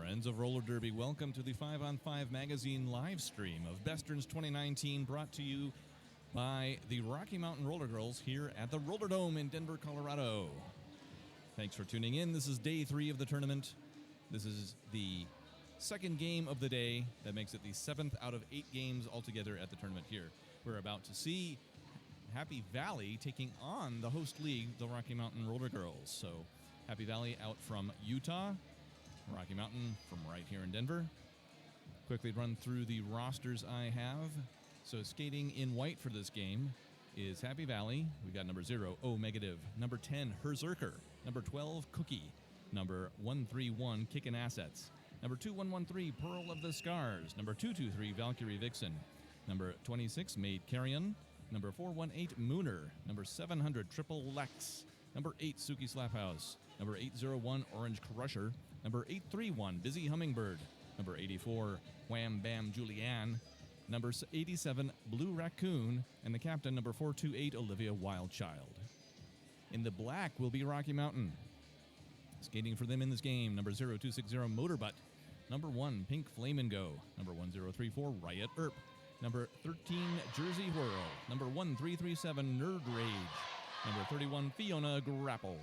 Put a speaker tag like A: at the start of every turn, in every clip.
A: Friends of Roller Derby, welcome to the 5-on-5 magazine live stream of Besterns 2019, brought to you by the Rocky Mountain Roller Girls here at the Roller Dome in Denver, Colorado. Thanks for tuning in. This is day 3 of the tournament. This is the second game of the day. That makes it the 7th out of 8 games altogether at the tournament here. We're about to see Happy Valley taking on the host league, the Rocky Mountain Roller Girls. So Happy Valley out from Utah, Rocky Mountain from right here in Denver. Quickly run through the rosters I have. So skating in white for this game is Happy Valley. We got number 0, O-Negative. Number 10, Herzerker. Number 12, Cookie. Number 131, Kickin' Assets. Number 2113, Pearl of the Scars. Number 223, Valkyrie Vixen. Number 26, Maid Carrion. Number 418, Mooner. Number 700, Triple Lex. Number 8, Suki Slaphouse. Number 801, Orange Crusher. Number 831, Busy Hummingbird. Number 84, Wham Bam Julianne. Number 87, Blue Raccoon. And the captain, number 428, Olivia Wildchild. In the black will be Rocky Mountain. Skating for them in this game, number 0260, Motorbutt. Number 1, Pink Flamingo. Number 1034, Riot Earp. Number 13, Jersey Whirl. Number 1337, Nerd Rage. Number 31, Fiona Grapple.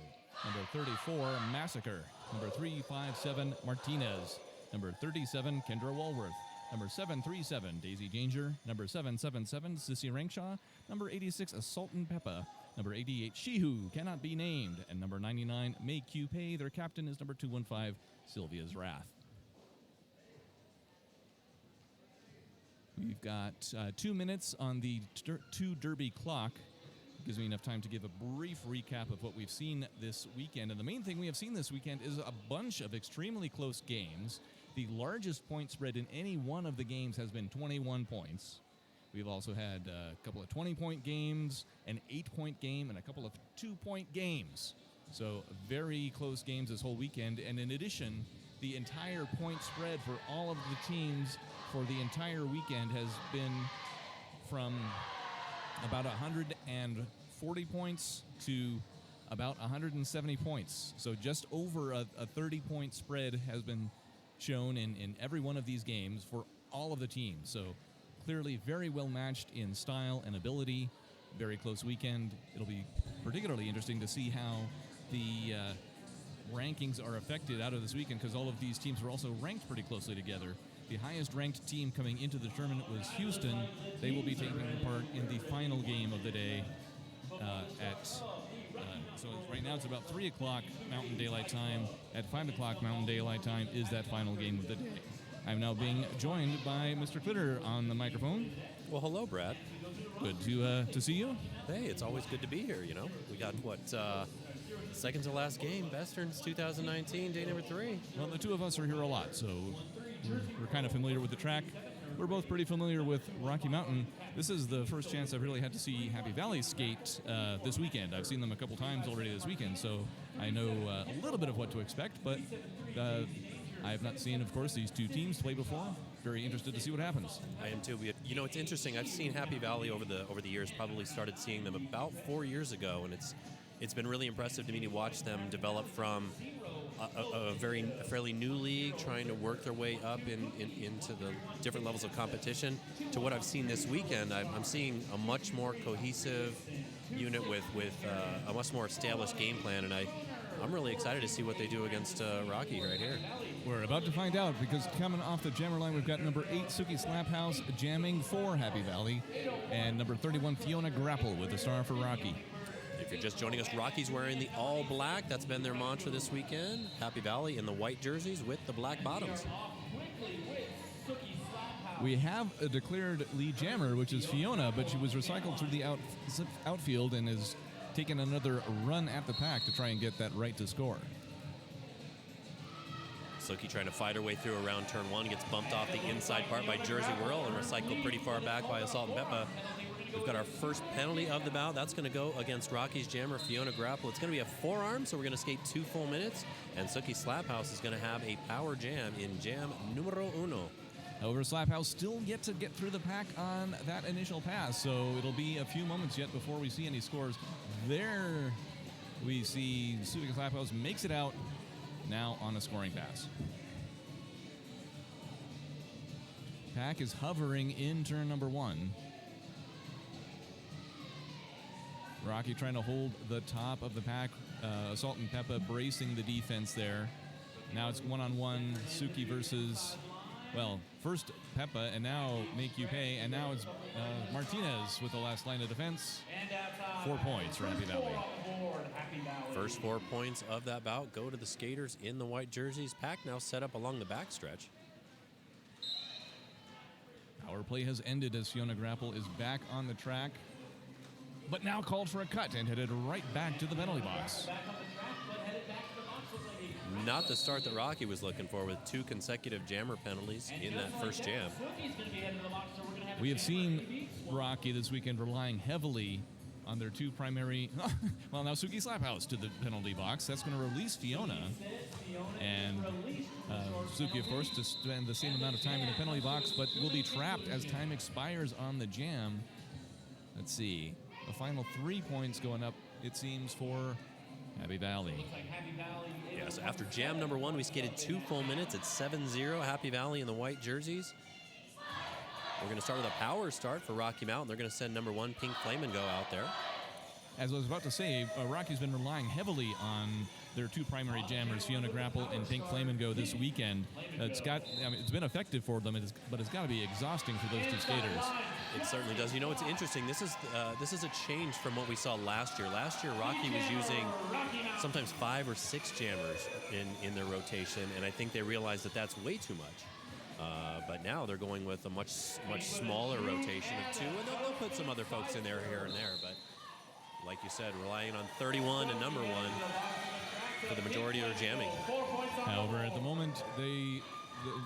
A: Number 34, Massacre. Number 357, Martinez. Number 37, Kendra Walworth. Number 737, Daisy Danger. Number 777, Sissy Rankshaw. Number 86, Assault and Peppa. Number 88, She Who Cannot Be Named. And number 99, Make You Pay. Their captain is number 215, Sylvia's Wrath. We've got 2 minutes on the 2 Derby clock. Gives me enough time to give a brief recap of what we've seen this weekend. And the main thing we have seen this weekend is a bunch of extremely close games. The largest point spread in any one of the games has been 21 points. We've also had a couple of 20-point games, an 8-point game, and a couple of 2-point games. So very close games this whole weekend. And in addition, the entire point spread for all of the teams for the entire weekend has been from about 140 points to about 170 points. So just over a 30-point spread has been shown in every one of these games for all of the teams. So clearly very well matched in style and ability. Very close weekend. It'll be particularly interesting to see how the rankings are affected out of this weekend, because all of these teams were also ranked pretty closely together. The highest ranked team coming into the tournament was Houston. They will be taking part in the final game of the day so right now it's about 3 o'clock Mountain Daylight Time. At 5 o'clock Mountain Daylight Time is that final game of the day. I'm now being joined by Mr. Clitter on the microphone.
B: Well, hello, Brad.
A: Good to see you.
B: Hey, it's always good to be here, you know. We got, second to last game, Besterns 2019, day number 3.
A: Well, the two of us are here a lot, so we're kind of familiar with the track. We're both pretty familiar with Rocky Mountain. This is the first chance I've really had to see Happy Valley skate this weekend. I've seen them a couple times already this weekend, so I know a little bit of what to expect, but I have not seen, of course, these two teams play before. Very interested to see what happens.
B: I am too. It's interesting. I've seen Happy Valley over the years. Probably started seeing them about 4 years ago, and it's been really impressive to me to watch them develop from a fairly new league, trying to work their way up into the different levels of competition, to what I've seen this weekend. I'm seeing a much more cohesive unit with a much more established game plan, and I'm really excited to see what they do against Rocky right here.
A: We're about to find out, because coming off the jammer line, we've got number 8, Suki Slaphouse, jamming for Happy Valley, and number 31, Fiona Grapple, with a star for Rocky.
B: If you're just joining us, Rocky's wearing the all black. That's been their mantra this weekend. Happy Valley in the white jerseys with the black bottoms.
A: We have a declared lead jammer, which is Fiona, but she was recycled through the outfield and has taken another run at the pack to try and get that right to score.
B: Suki trying to fight her way through around turn 1, gets bumped off the inside part by Jersey Whirl and recycled pretty far back by Assault and Peppa. We've got our first penalty of the bout. That's going to go against Rocky's jammer, Fiona Grapple. It's going to be a forearm, so we're going to skate 2 full minutes. And Suki Slaphouse is going to have a power jam in jam numero 1.
A: However, Slaphouse still yet to get through the pack on that initial pass, so it'll be a few moments yet before we see any scores. There we see Suki Slaphouse makes it out now on a scoring pass. Pack is hovering in turn number 1. Rocky trying to hold the top of the pack. Assault and Peppa bracing the defense there. Now it's one-on-one. Suki versus, well, first Peppa, and now Make You Pay, and now it's Martinez with the last line of defense. 4 points for Happy Valley.
B: First 4 points of that bout go to the skaters in the white jerseys. Pack now set up along the backstretch.
A: Power play has ended as Fiona Grapple is back on the track, but now called for a cut and headed right back to the penalty box.
B: Not the start that Rocky was looking for, with 2 consecutive jammer penalties in that first jam.
A: We have seen Rocky this weekend relying heavily on their 2 primary, well, now Suki Slaphouse to the penalty box. That's going to release Fiona. And Suki, of course, to spend the same amount of time in the penalty box, but will be trapped as time expires on the jam. Let's see. The final 3 points going up, it seems, for Happy Valley.
B: Yes, after jam number 1, we skated 2 full minutes at 7-0. Happy Valley in the white jerseys. We're going to start with a power start for Rocky Mountain. They're going to send number 1, Pink Flamingo, out there.
A: As I was about to say, Rocky's been relying heavily on their 2 primary jammers, Fiona Grapple and Pink Flamingo, this weekend. It's been effective for them, but it's got to be exhausting for those 2 skaters.
B: It certainly does. You know, it's interesting. This is a change from what we saw last year. Last year, Rocky was using sometimes 5 or 6 jammers in their rotation, and I think they realized that that's way too much. But now they're going with a much smaller rotation of 2, and they'll put some other folks in there here and there. But like you said, relying on 31 and number 1 for the majority of their jamming.
A: However, at the moment, the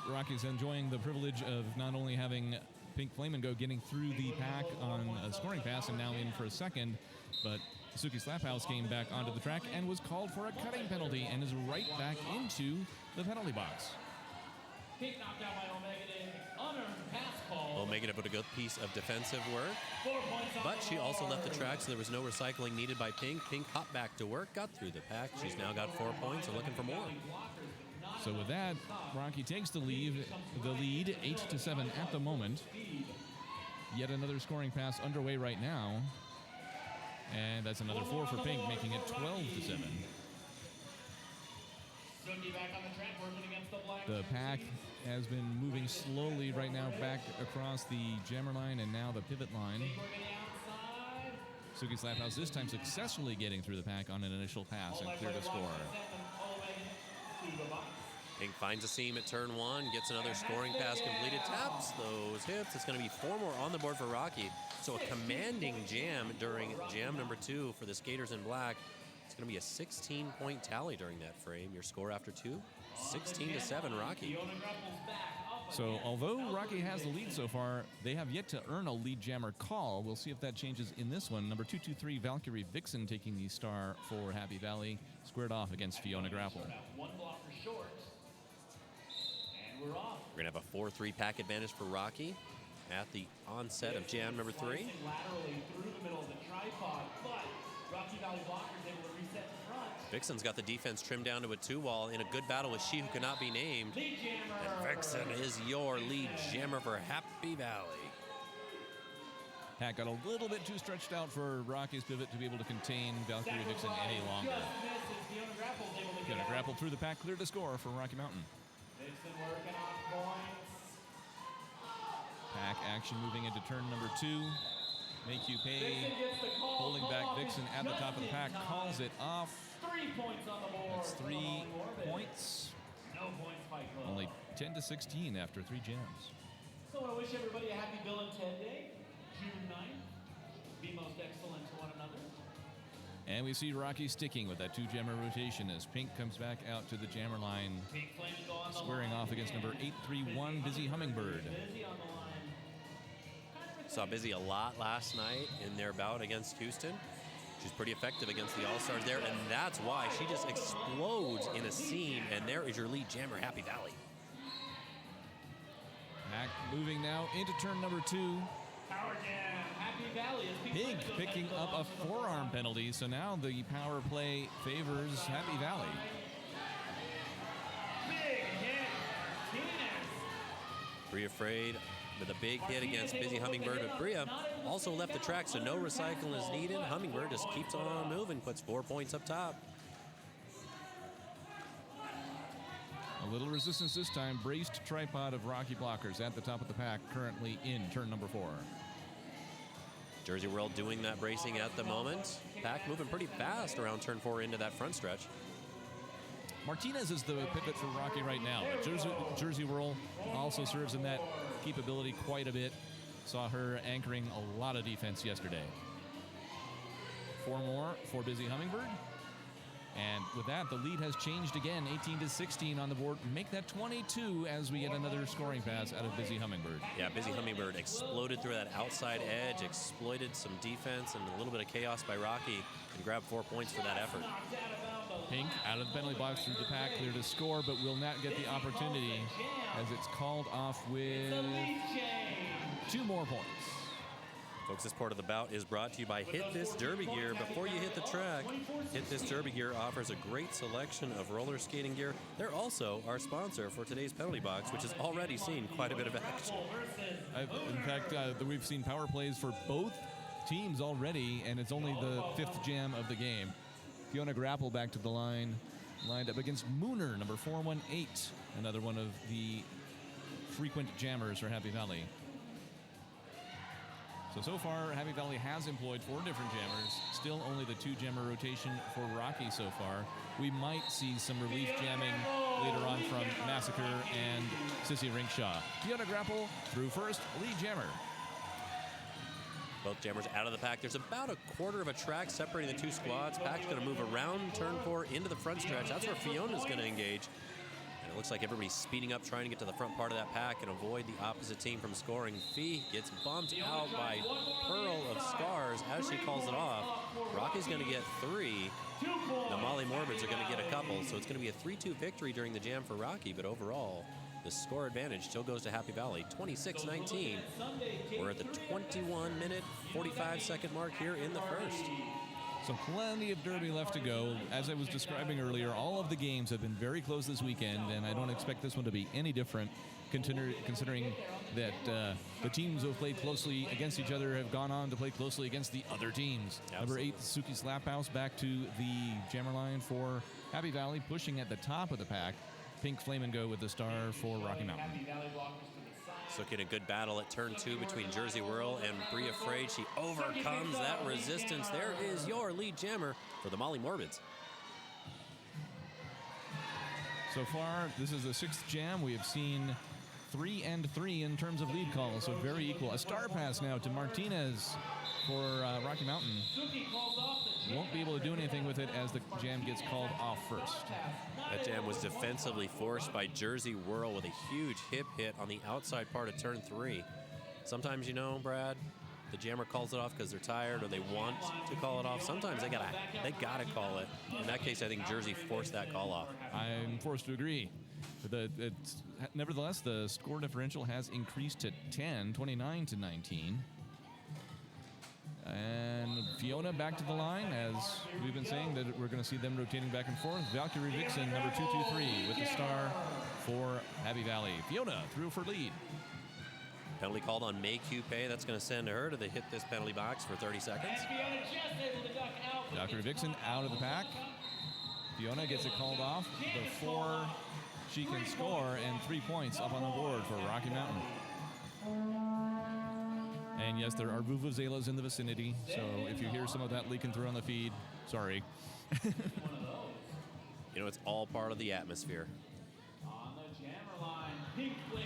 A: Rockies enjoying the privilege of not only having Pink Flamingo getting through the pack on a scoring pass and now in for a second, but Suki Slaphouse came back onto the track and was called for a cutting penalty and is right back into the penalty box.
C: Pink knocked out by Omega. Unearned pass call.
B: Omega put a good piece of defensive work,
C: 4 points on
B: but
C: the
B: she also
C: board.
B: left the track, so there was no recycling needed by Pink. Pink hopped back to work, got through the pack. She's now got 4 points and looking for more.
A: So with that, Rocky takes the lead 8-7 at the moment. Yet another scoring pass underway right now. And that's another 4 for Pink, making it 12-7.
C: Suki back on the track, working against the black.
A: The pack has been moving slowly right now back across the jammer line and now the pivot line. Suki Slaphouse this time successfully getting through the pack on an initial pass and clear to score.
B: Pink finds a seam at turn 1, gets another scoring pass completed, taps those hips. It's going to be 4 more on the board for Rocky. So a commanding jam during jam number 2 for the skaters in black. It's going to be a 16-point tally during that frame. Your score after 2, 16-7 Rocky.
A: So although Rocky has the lead so far, they have yet to earn a lead jammer call. We'll see if that changes in this one. Number 223, Valkyrie Vixen taking the star for Happy Valley, squared off against Fiona Grapple.
C: One blocker short. And we're off.
B: We're going to have a 4-3 pack advantage for Rocky at the onset of jam number 3.
C: Laterally through the middle of the tripod, but Rocky Valley blockers able to reset the front.
B: Vixen's got the defense trimmed down to a 2-wall in a good battle with She Who Cannot Be Named.
C: Lead jammer.
B: And Vixen is your lead jammer for Happy Valley.
A: Pack got a little bit too stretched out for Rocky's pivot to be able to contain Valkyrie Vixen any longer. Fiona Grapple through the pack, cleared to score for Rocky Mountain.
C: Vixen working on points.
A: Pack action moving into turn number 2. Make You Pay,
C: Vixen gets the call.
A: holding back Vixen at the top of the pack, calls it off.
C: 3 points on the board.
A: That's
C: for
A: 3
C: the Hollywood Orbit.
A: points.
C: No points Fight Club.
A: Only 10-16 after 3 jams.
C: So I want to wish everybody a happy Bill and Ted Day, June 9th. Be most excellent to one another.
A: And we see Rocky sticking with that 2-jammer rotation as Pink comes back out to the jammer line,
C: Pink Flamingo on the
A: squaring
C: line.
A: off against number 831, Busy Hummingbird.
C: Busy on the line.
B: Saw Busy a lot last night in their bout against Houston. She's pretty effective against the All-Stars there, and that's why she just explodes in a seam, and there is your lead jammer, Happy Valley.
A: Pack moving now into turn number 2.
C: Power jam. Happy Valley is
A: Pink picking up a forearm penalty, so now the power play favors Happy Valley.
C: Big hit. Martinez.
B: Free Afraid with a big hit against Busy Hummingbird. But Bria also left the track, so no recycling is needed. Hummingbird just keeps on moving, puts 4 points up top.
A: A little resistance this time. Braced tripod of Rocky blockers at the top of the pack, currently in turn number 4.
B: Jersey World doing that bracing at the moment. Pack moving pretty fast around turn 4 into that front stretch.
A: Martinez is the pivot for Rocky right now. Jersey Whirl also serves in that capability quite a bit. Saw her anchoring a lot of defense yesterday. 4 more for Busy Hummingbird. And with that, the lead has changed again, 18-16 on the board. Make that 22 as we get another scoring pass out of Busy Hummingbird.
B: Yeah, Busy Hummingbird exploded through that outside edge, exploited some defense and a little bit of chaos by Rocky, and grabbed 4 points for that effort.
A: Pink out of the penalty box through the pack, clear to score, but will not get the opportunity as it's called off with 2 more points.
B: Folks, this part of the bout is brought to you by Hit This Derby Gear. Before you hit the track, Hit This Derby Gear offers a great selection of roller skating gear. They're also our sponsor for today's penalty box, which has already seen quite a bit of action.
A: In fact, we've seen power plays for both teams already, and it's only the 5th jam of the game. Fiona Grapple back to the line, lined up against Mooner, number 418, another one of the frequent jammers for Happy Valley. So far, Happy Valley has employed 4 different jammers. Still only the 2-jammer rotation for Rocky so far. We might see some relief jamming later on from Massacre and Sissy Rinkshaw. Fiona Grapple through first, lead jammer.
B: Both jammers out of the pack. There's about a quarter of a track separating the 2 squads. Pack's going to move around turn 4 into the front stretch. That's where Fiona's going to engage. And it looks like everybody's speeding up, trying to get to the front part of that pack and avoid the opposite team from scoring. Fee gets bumped out by Pearl of Scars as she calls it off. Rocky's going to get 3. The Molly Morbids are going to get a couple. So it's going to be a 3-2 victory during the jam for Rocky. But overall, the score advantage still goes to Happy Valley, 26-19. We're at the 21-minute, 45-second mark here in the first.
A: So plenty of derby left to go. As I was describing earlier, all of the games have been very close this weekend, and I don't expect this one to be any different, considering that the teams who have played closely against each other have gone on to play closely against the other teams.
B: Absolutely.
A: Number 8, Suki Slaphouse, back to the jammer line for Happy Valley, pushing at the top of the pack. Pink Flamingo with the star for Rocky Mountain.
B: Suki in a good battle at turn 2 between Jersey Whirl and Bria Frade. She overcomes that resistance. There is your lead jammer for the Molly Morbids.
A: So far, this is the 6th jam. We have seen 3 and 3 in terms of lead calls, so very equal. A star pass now to Martinez for Rocky Mountain. Won't be able to do anything with it as the jam gets called off first.
B: That jam was defensively forced by Jersey Whirl with a huge hip hit on the outside part of turn 3. Sometimes, you know, Brad, the jammer calls it off because they're tired or they want to call it off. Sometimes they gotta call it. In that case, I think Jersey forced that call off.
A: I'm forced to agree. Nevertheless, the score differential has increased to 10, 29-19. And Fiona back to the line, as we've been saying that we're going to see them rotating back and forth. Valkyrie Vixen, number 223, with the star for Happy Valley. Fiona through for lead.
B: Penalty called on May Coupe. That's going to send her to the hit this penalty box for 30 seconds.
A: Valkyrie Vixen out of the pack. Fiona gets it called off before she can score, and 3 points up on the board for Rocky Mountain. And yes, there are vuvuzelas in the vicinity, so if you hear some of that leaking through on the feed, sorry.
B: You know, it's all part of the atmosphere.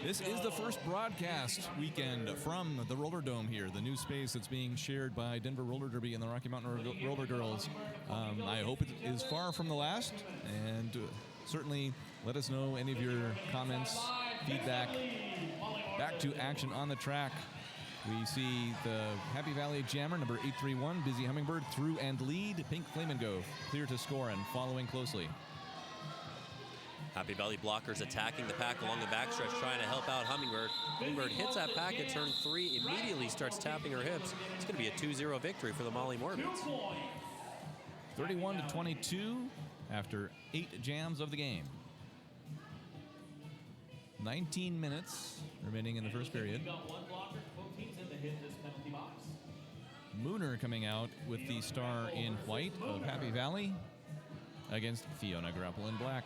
A: This is the first broadcast weekend from the Roller Dome here, the new space that's being shared by Denver Roller Derby and the Rocky Mountain Roller Girls. I hope it is far from the last, and certainly let us know any of your comments, feedback. Back to action on the track. We see the Happy Valley Jammer, number 831, Busy Hummingbird, through and lead. Pink Flamingo clear to score and following closely.
B: Happy Valley blockers attacking the pack along the backstretch, trying to help out Hummingbird. Hummingbird hits that pack at turn 3, immediately starts tapping her hips. It's going to be a 2-0 victory for the Molly Morbids.
A: 31-22 after 8 jams of the game. 19 minutes remaining in the first period.
C: We've got one blocker. Both teams in the hit this penalty box.
A: Mooner coming out with the star in white of Happy Valley against Fiona Grapple in black.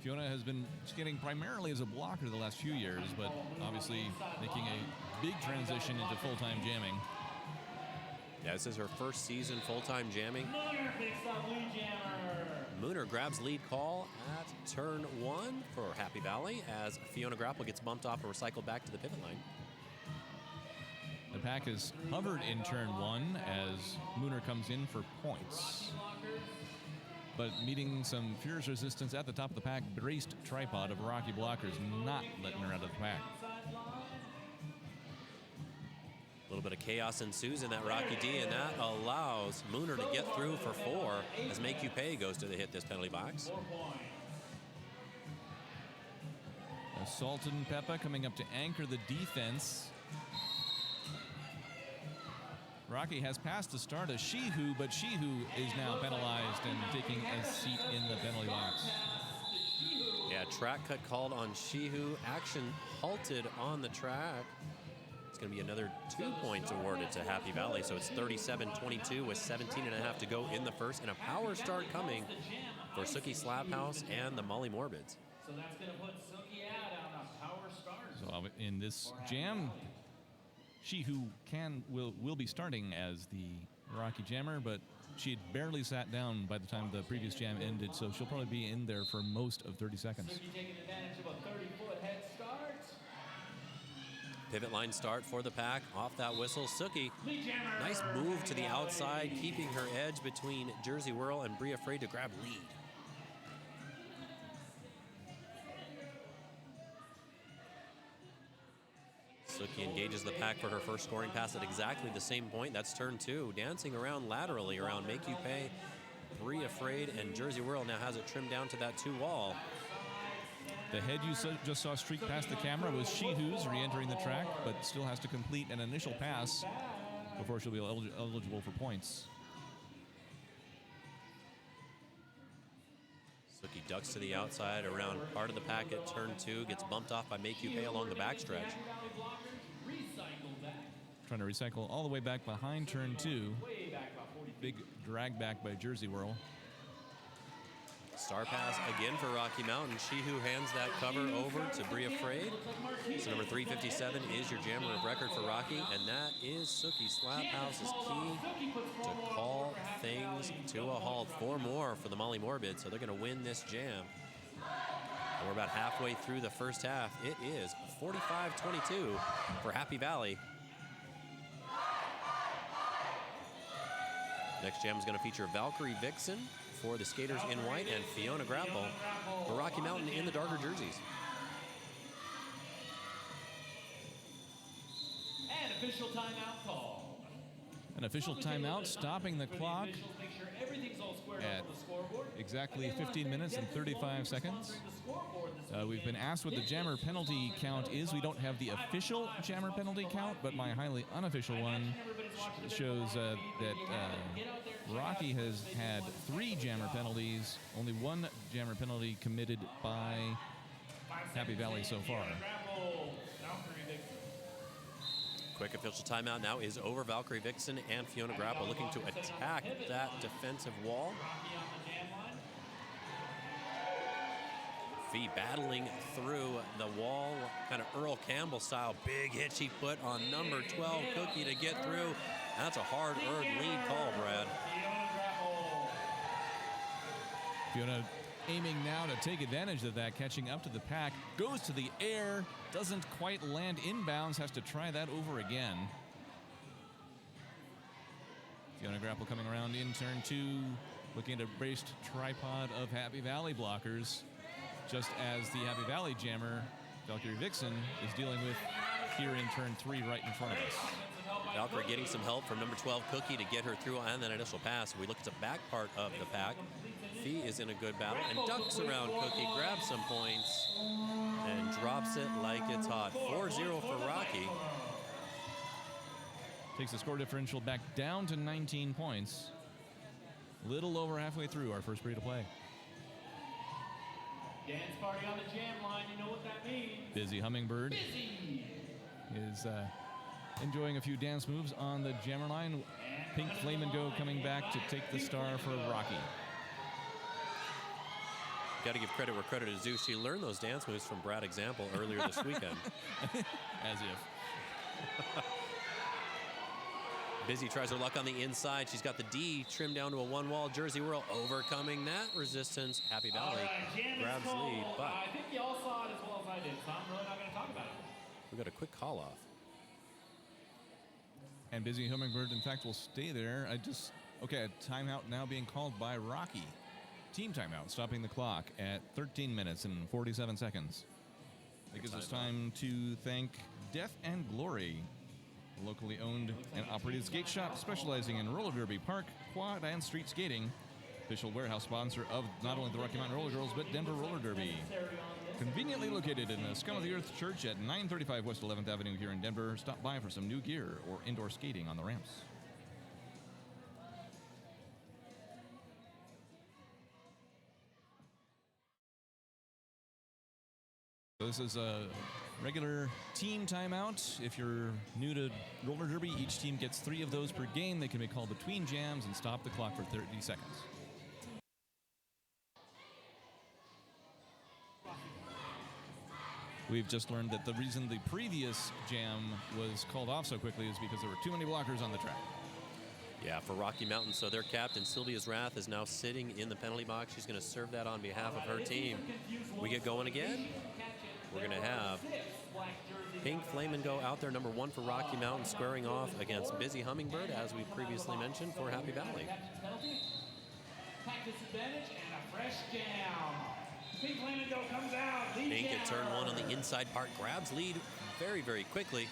A: Fiona has been skating primarily as a blocker the last few years, but obviously making a big transition into full-time jamming.
B: Yeah, this is her first season full-time jamming.
C: Mooner picks up lead jammer.
B: Mooner grabs lead call at turn 1 for Happy Valley as Fiona Grapple gets bumped off and recycled back to the pivot line.
A: The pack is hovered in turn 1 as Mooner comes in for points. But meeting some fierce resistance at the top of the pack, braced tripod of Rocky blockers, not letting her out of the pack.
B: A little bit of chaos ensues in that Rocky D, and that allows Mooner to get through for 4 as Make You Pay goes to the hit this penalty box.
A: Sultan Peppa coming up to anchor the defense. Rocky has passed the start of Shihu, but Shihu is now penalized and taking a seat in the penalty box.
B: Yeah, track cut called on Shihu. Action halted on the track. It's going to be another 2 points awarded to Happy Valley, so it's 37-22 with 17 and a half to go in the first, and a power start coming for Suki Slaphouse and the Molly Morbids.
C: So that's going to put Suki out on a power start.
A: So in this jam, Shihu will be starting as the Rocky Jammer, but she had barely sat down by the time the previous jam ended, so she'll probably be in there for most of 30 seconds.
C: Suki taking advantage of a 30-foot head start.
B: Pivot line start for the pack. Off that whistle, Suki. Nice move to the outside, keeping her edge between Jersey Whirl and Brie Afraid to grab lead. Suki engages the pack for her first scoring pass at exactly the same point. That's turn 2. Dancing around laterally around Make You Pay, Brie Afraid, and Jersey Whirl now has it trimmed down to that 2 wall.
A: The head you just saw streak past the camera was Shihu's re-entering the track, but still has to complete an initial pass before she'll be eligible for points.
B: Suki ducks to the outside around part of the pack at turn 2, gets bumped off by Make You Pay along the backstretch.
A: Trying to recycle all the way back behind turn 2. Big drag back by Jersey Whirl.
B: Star pass again for Rocky Mountain. Shihu hands that cover over to Brie Afraid. So number 357 is your jammer of record for Rocky, and that is Suki Slaphouse's key to call things to a halt. 4 more for the Molly Morbid, so they're going to win this jam. And we're about halfway through the first half. It is 45-22 for Happy Valley. Next jam is going to feature Valkyrie Vixen for the skaters in white and Fiona Grapple for Rocky Mountain in the darker jerseys.
C: And official timeout call.
A: An official timeout stopping the clock at exactly 15 minutes and 35 seconds. We've been asked what the jammer penalty count is. We don't have the official jammer penalty count, but my highly unofficial one shows that Rocky has had 3 jammer penalties, only 1 jammer penalty committed by Happy Valley so far.
B: Quick official timeout now is over. Valkyrie Vixen and Fiona Grapple looking to attack that defensive wall. Fee battling through the wall, kind of Earl Campbell style. Big hit she put on number 12, Cookie, to get through. That's a hard-earned lead call, Brad.
A: Fiona aiming now to take advantage of that, catching up to the pack, goes to the air, doesn't quite land inbounds, has to try that over again. Fiona Grapple coming around in turn 2, looking at a braced tripod of Happy Valley blockers, just as the Happy Valley jammer, Valkyrie Vixen, is dealing with here in turn 3 right in front of us.
B: Valkyrie getting some help from number 12, Cookie, to get her through on that initial pass. We look at the back part of the pack. Fee is in a good battle and ducks around Cookie, grabs some points, and drops it like it's hot. 4-0 for Rocky.
A: Takes the score differential back down to 19 points. Little over halfway through our first period of play.
C: Dance party on the jam line, you know what that means.
A: Busy Hummingbird
C: Busy.
A: is enjoying a few dance moves on the jammer line. Pink Flamingo coming back to take the star for Rocky.
B: Got to give credit where credit is due. She learned those dance moves from Brad Example earlier this weekend.
A: As if.
B: Busy tries her luck on the inside. She's got the D trimmed down to a one-wall Jersey whirl, overcoming that resistance. Happy Valley grabs lead, but
C: I think you all saw it as well as I did, so I'm really not going to talk about it.
B: we got a quick call off.
A: And Busy Hummingbird, in fact, will stay there. Okay, a timeout now being called by Rocky. Team timeout, stopping the clock at 13 minutes and 47 seconds. It gives us time to thank Death and Glory, a locally owned and operated skate shop specializing in roller derby, park, quad, and street skating. Official warehouse sponsor of not only the Rocky Mountain Roller Girls, but Denver Roller Derby. Conveniently located in the Scum of the Earth Church at 935 West 11th Avenue here in Denver. Stop by for some new gear or indoor skating on the ramps. This is a regular team timeout. If you're new to roller derby, each team gets 3 of those per game. They can be called between jams and stop the clock for 30 seconds. We've just learned that the reason the previous jam was called off so quickly is because there were too many blockers on the track.
B: Yeah, for Rocky Mountain. So their captain, Sylvia's Wrath, is now sitting in the penalty box. She's going to serve that on behalf of her team. We get going again. We're going to have Pink Flamingo out there, number 1 for Rocky Mountain, squaring off against Busy Hummingbird, as we previously mentioned, for Happy Valley.
C: Practice advantage and a fresh jam. Pink Flamingo comes out.
B: Pink at turn 1 on the inside part grabs lead very, very quickly.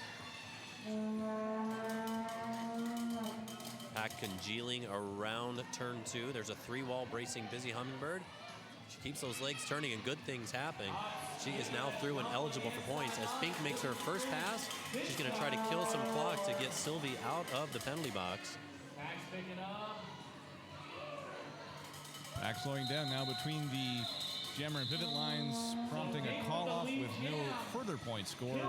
B: Pack congealing around turn 2. There's a 3-wall bracing Busy Hummingbird. She keeps those legs turning and good things happening. She is now through and eligible for points. As Pink makes her first pass, she's going to try to kill some clock to get Sylvie out of the penalty box.
C: Pack's picking up.
A: Pack slowing down now between the jammer and pivot lines, prompting a call-off with no further points scored.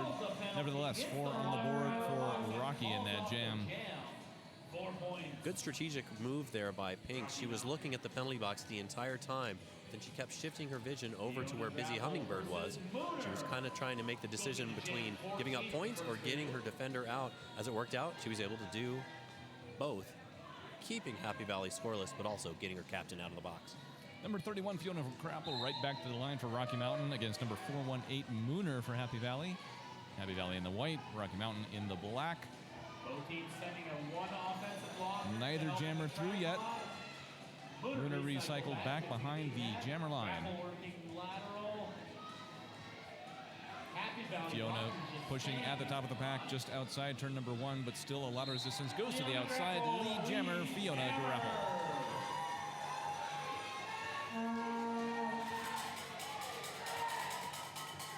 A: Nevertheless, 4 on the board for Rocky in that jam.
C: 4 points.
B: Good strategic move there by Pink. She was looking at the penalty box the entire time. Then she kept shifting her vision over to where Busy Hummingbird was. She was kind of trying to make the decision between giving up points or getting her defender out. As it worked out, she was able to do both, keeping Happy Valley scoreless, but also getting her captain out of the box.
A: Number 31, Fiona Crapple, right back to the line for Rocky Mountain against number 418, Mooner for Happy Valley. Happy Valley in the white, Rocky Mountain in the black.
C: Both teams sending a 1 offensive block.
A: Neither jammer through yet. Mooner recycled back behind the jammer line. Fiona pushing at the top of the pack, just outside turn number 1, but still a lot of resistance. Goes to the outside, lead jammer, Fiona Grapple.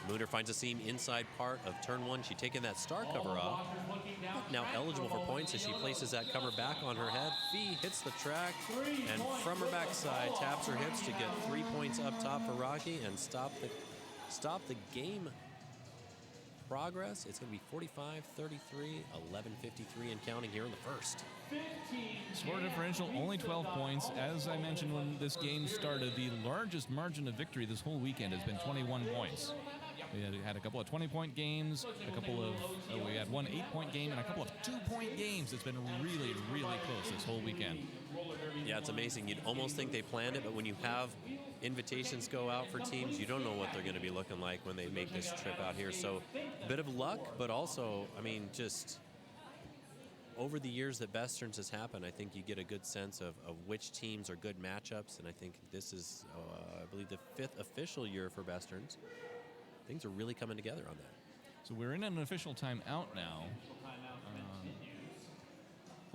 B: Mooner finds a seam inside part of turn 1. She's taken that star cover off. Now eligible for points as she places that cover back on her head. Fee hits the track and from her backside taps her hips to get 3 points up top for Rocky and stop the game progress. It's going to be 45-33, 11:53 and counting here in the first.
A: Score differential only 12 points. As I mentioned when this game started, the largest margin of victory this whole weekend has been 21 points. We had a couple of 20-point games, we had one 8-point game, and a couple of 2-point games. It's been really, really close this whole weekend.
B: Yeah, it's amazing. You'd almost think they planned it, but when you have invitations go out for teams, you don't know what they're going to be looking like when they make this trip out here. So a bit of luck, but also, I mean, just over the years that Besterns has happened, I think you get a good sense of which teams are good matchups, and I think this is, I believe, the 5th official year for Besterns. Things are really coming together on that.
A: So we're in an official timeout now.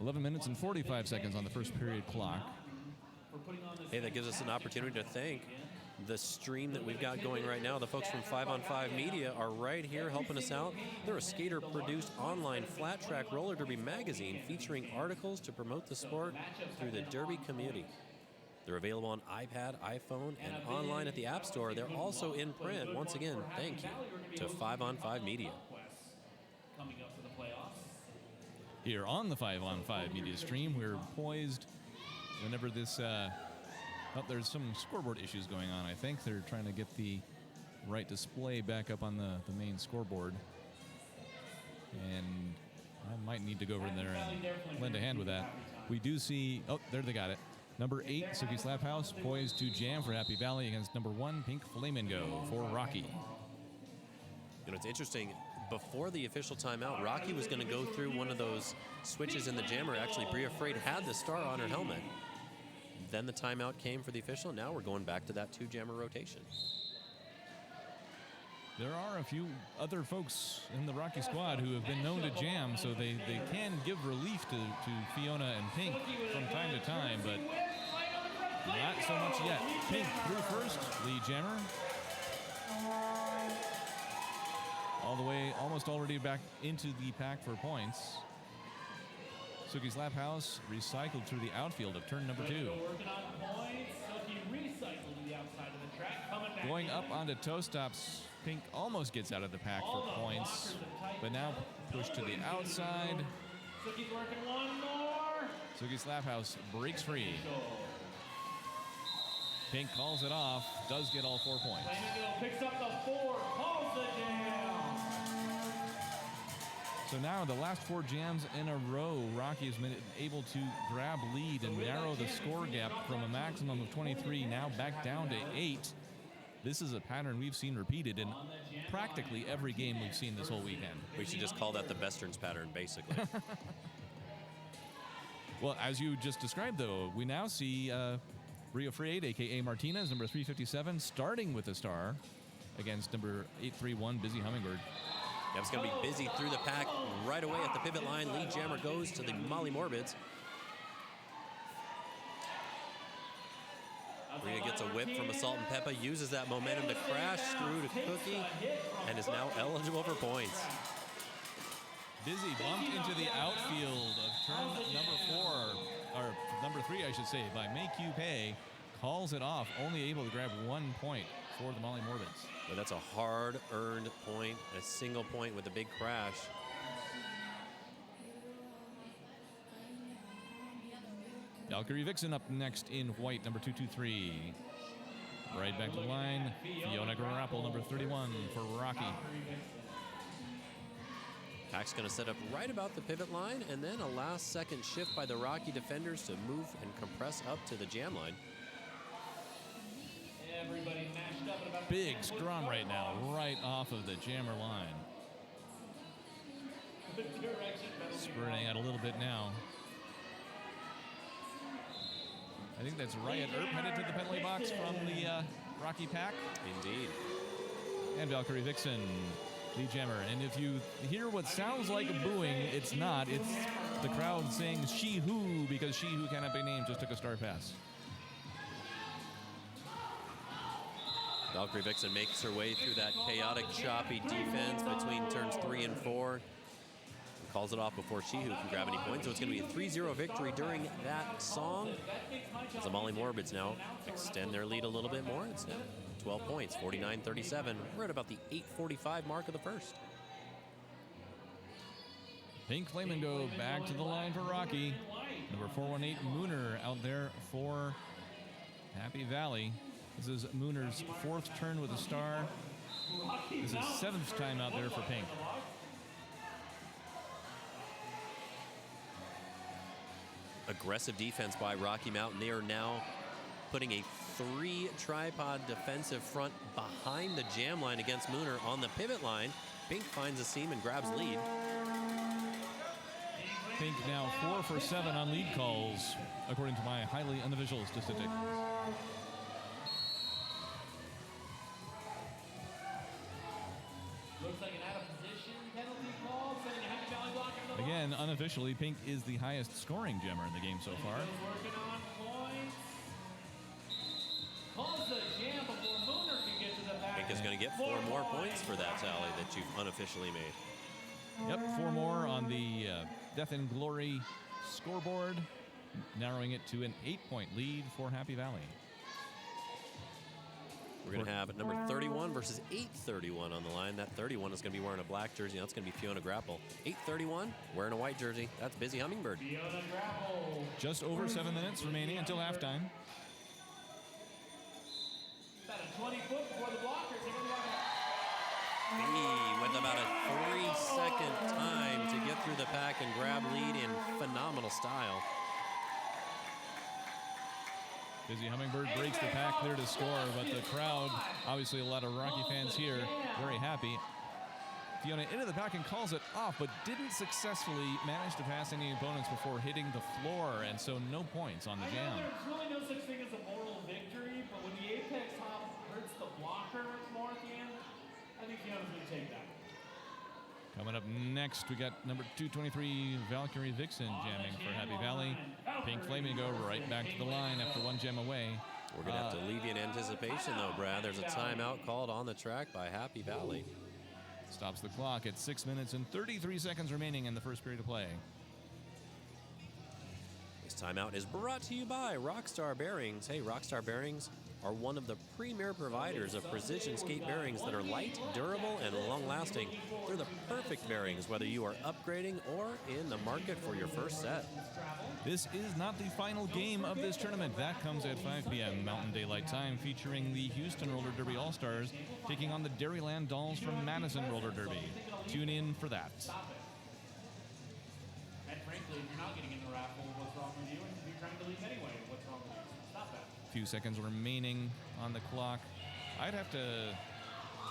A: 11 minutes and 45 seconds on the first period clock.
B: Hey, that gives us an opportunity to thank the stream that we've got going right now. The folks from 5 on 5 Media are right here helping us out. They're a skater-produced online flat track roller derby magazine featuring articles to promote the sport through the derby community. They're available on iPad, iPhone, and online at the App Store. They're also in print. Once again, thank you to 5 on 5 Media.
C: Coming up for the playoffs.
A: Here on the 5 on 5 media stream, we're poised whenever this, there's some scoreboard issues going on, I think. They're trying to get the right display back up on the main scoreboard. And I might need to go over there and lend a hand with that. We do see, there they got it. Number 8, Suki Slap House, poised to jam for Happy Valley against number 1, Pink Flamingo for Rocky.
B: You know, it's interesting. Before the official timeout, Rocky was going to go through one of those switches in the jammer. Actually, Bria Afraid had the star on her helmet. Then the timeout came for the official. Now we're going back to that 2-jammer rotation.
A: There are a few other folks in the Rocky squad who have been known to jam, so they can give relief to Fiona and Pink from time to time, but not so much yet. Pink through first, lead jammer. All the way, almost already back into the pack for points. Suki Slap House recycled through the outfield of turn number 2.
C: Working on points. Suki recycled to the outside of the track. Coming back
A: Going up onto toe stops, Pink almost gets out of the pack for points, but now pushed to the outside.
C: Suki's working one more.
A: Suki Slap House breaks free. Pink calls it off, does get all 4 points.
C: Flamingo picks up the 4, calls the jam.
A: So now the last 4 jams in a row, Rocky has been able to grab lead and narrow the score gap from a maximum of 23 now back down to 8. This is a pattern we've seen repeated in practically every game we've seen this whole weekend.
B: We should just call that the Besterns pattern, basically.
A: Well, as you just described, though, we now see Bria Afraid, a.k.a. Martinez, number 357, starting with a star against number 831, Busy Hummingbird.
B: Yeah, it's going to be busy through the pack right away at the pivot line. Lead jammer goes to the Molly Morbids. Bria gets a whip from Assault and Peppa, uses that momentum to crash through to Cookie, and is now eligible for points.
A: Busy bumped into the outfield of turn number 3, I should say, by Make You Pay. Calls it off, only able to grab 1 point for the Molly Morbids.
B: But that's a hard-earned point, a single point with a big crash.
A: Valkyrie Vixen up next in white, number 223. Right back to the line, Fiona Grapple, number 31 for Rocky.
B: Pack's going to set up right about the pivot line, and then a last-second shift by the Rocky defenders to move and compress up to the jam line.
C: Everybody mashed up at about
A: Big scrum right now, right off of the jammer line. Spurting out a little bit now. I think that's Riot Earp headed to the penalty box from the Rocky pack.
B: Indeed.
A: And Valkyrie Vixen, lead jammer. And if you hear what sounds like booing, it's not. It's the crowd saying "She Who" because She Who cannot be named just took a star pass.
B: Valkyrie Vixen makes her way through that chaotic, choppy defense between turns 3 and 4. Calls it off before She Who can grab any points. So it's going to be a 3-0 victory during that song. As the Molly Morbids now extend their lead a little bit more. It's now 12 points, 49-37. We're at about the 8:45 mark of the first.
A: Pink Flamingo back to the line for Rocky. Number 418, Mooner out there for Happy Valley. This is Mooner's 4th turn with a star. This is 7th time out there for Pink.
B: Aggressive defense by Rocky Mountain. They are now putting a 3-tripod defensive front behind the jam line against Mooner on the pivot line. Pink finds a seam and grabs lead.
A: Pink now 4 for 7 on lead calls, according to my highly unofficial statistic.
C: Looks like an out of position penalty call, sending a Happy Valley block into the
A: Again, unofficially, Pink is the highest scoring jammer in the game so far.
C: Working on points. Calls the jam before Mooner can get to the back.
B: Pink is going to get 4 more points for that tally that you've unofficially made.
A: Yep, 4 more on the Death and Glory scoreboard. narrowing it to an 8-point lead for Happy Valley.
B: We're going to have number 31 versus 831 on the line. That 31 is going to be wearing a black jersey. That's going to be Fiona Grapple. 831 wearing a white jersey. That's Busy Hummingbird.
C: Fiona Grapple.
A: Just over 7 minutes remaining until halftime.
C: About a 20-foot before the blockers.
B: With about a 3-second time to get through the pack and grab lead in phenomenal style.
A: Busy Hummingbird breaks the pack clear to score, but the crowd, obviously a lot of Rocky fans here, very happy. Fiona into the pack and calls it off, but didn't successfully manage to pass any opponents before hitting the floor, and so no points on the jam.
C: There's really no such thing as a moral victory, but when the apex hop hurts the blocker more at the end, I think Fiona's going to take that.
A: Coming up next, we got number 223, Valkyrie Vixen, jamming for Happy Valley. Pink Flamingo right back to the line after one jam away.
B: We're going to have to leave you in anticipation, though, Brad. There's a timeout called on the track by Happy Valley.
A: Stops the clock at 6 minutes and 33 seconds remaining in the first period of play.
B: This timeout is brought to you by Rockstar Bearings. Hey, Rockstar Bearings are one of the premier providers of precision skate bearings that are light, durable, and long-lasting. They're the perfect bearings, whether you are upgrading or in the market for your first set.
A: This is not the final game of this tournament. That comes at 5 p.m. Mountain Daylight Time, featuring the Houston Roller Derby All-Stars taking on the Dairyland Dolls from Madison Roller Derby. Tune in for that.
C: And frankly, if you're not getting in the raffle, what's wrong with you? And if you're trying to leave anyway, what's wrong with you? Stop that.
A: Few seconds remaining on the clock. I'd have to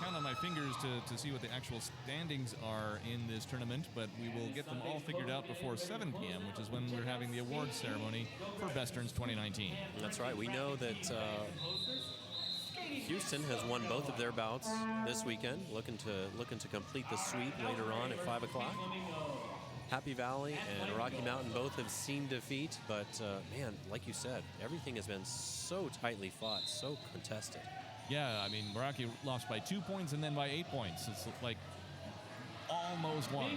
A: count on my fingers to see what the actual standings are in this tournament, but we will get them all figured out before 7 p.m., which is when we're having the awards ceremony for Besterns 2019.
B: That's right. We know that Houston has won both of their bouts this weekend, looking to complete the sweep later on at 5 o'clock. Happy Valley and Rocky Mountain both have seen defeat, but man, like you said, everything has been so tightly fought, so contested.
A: Yeah, I mean, Rocky lost by 2 points and then by 8 points. It's like almost won.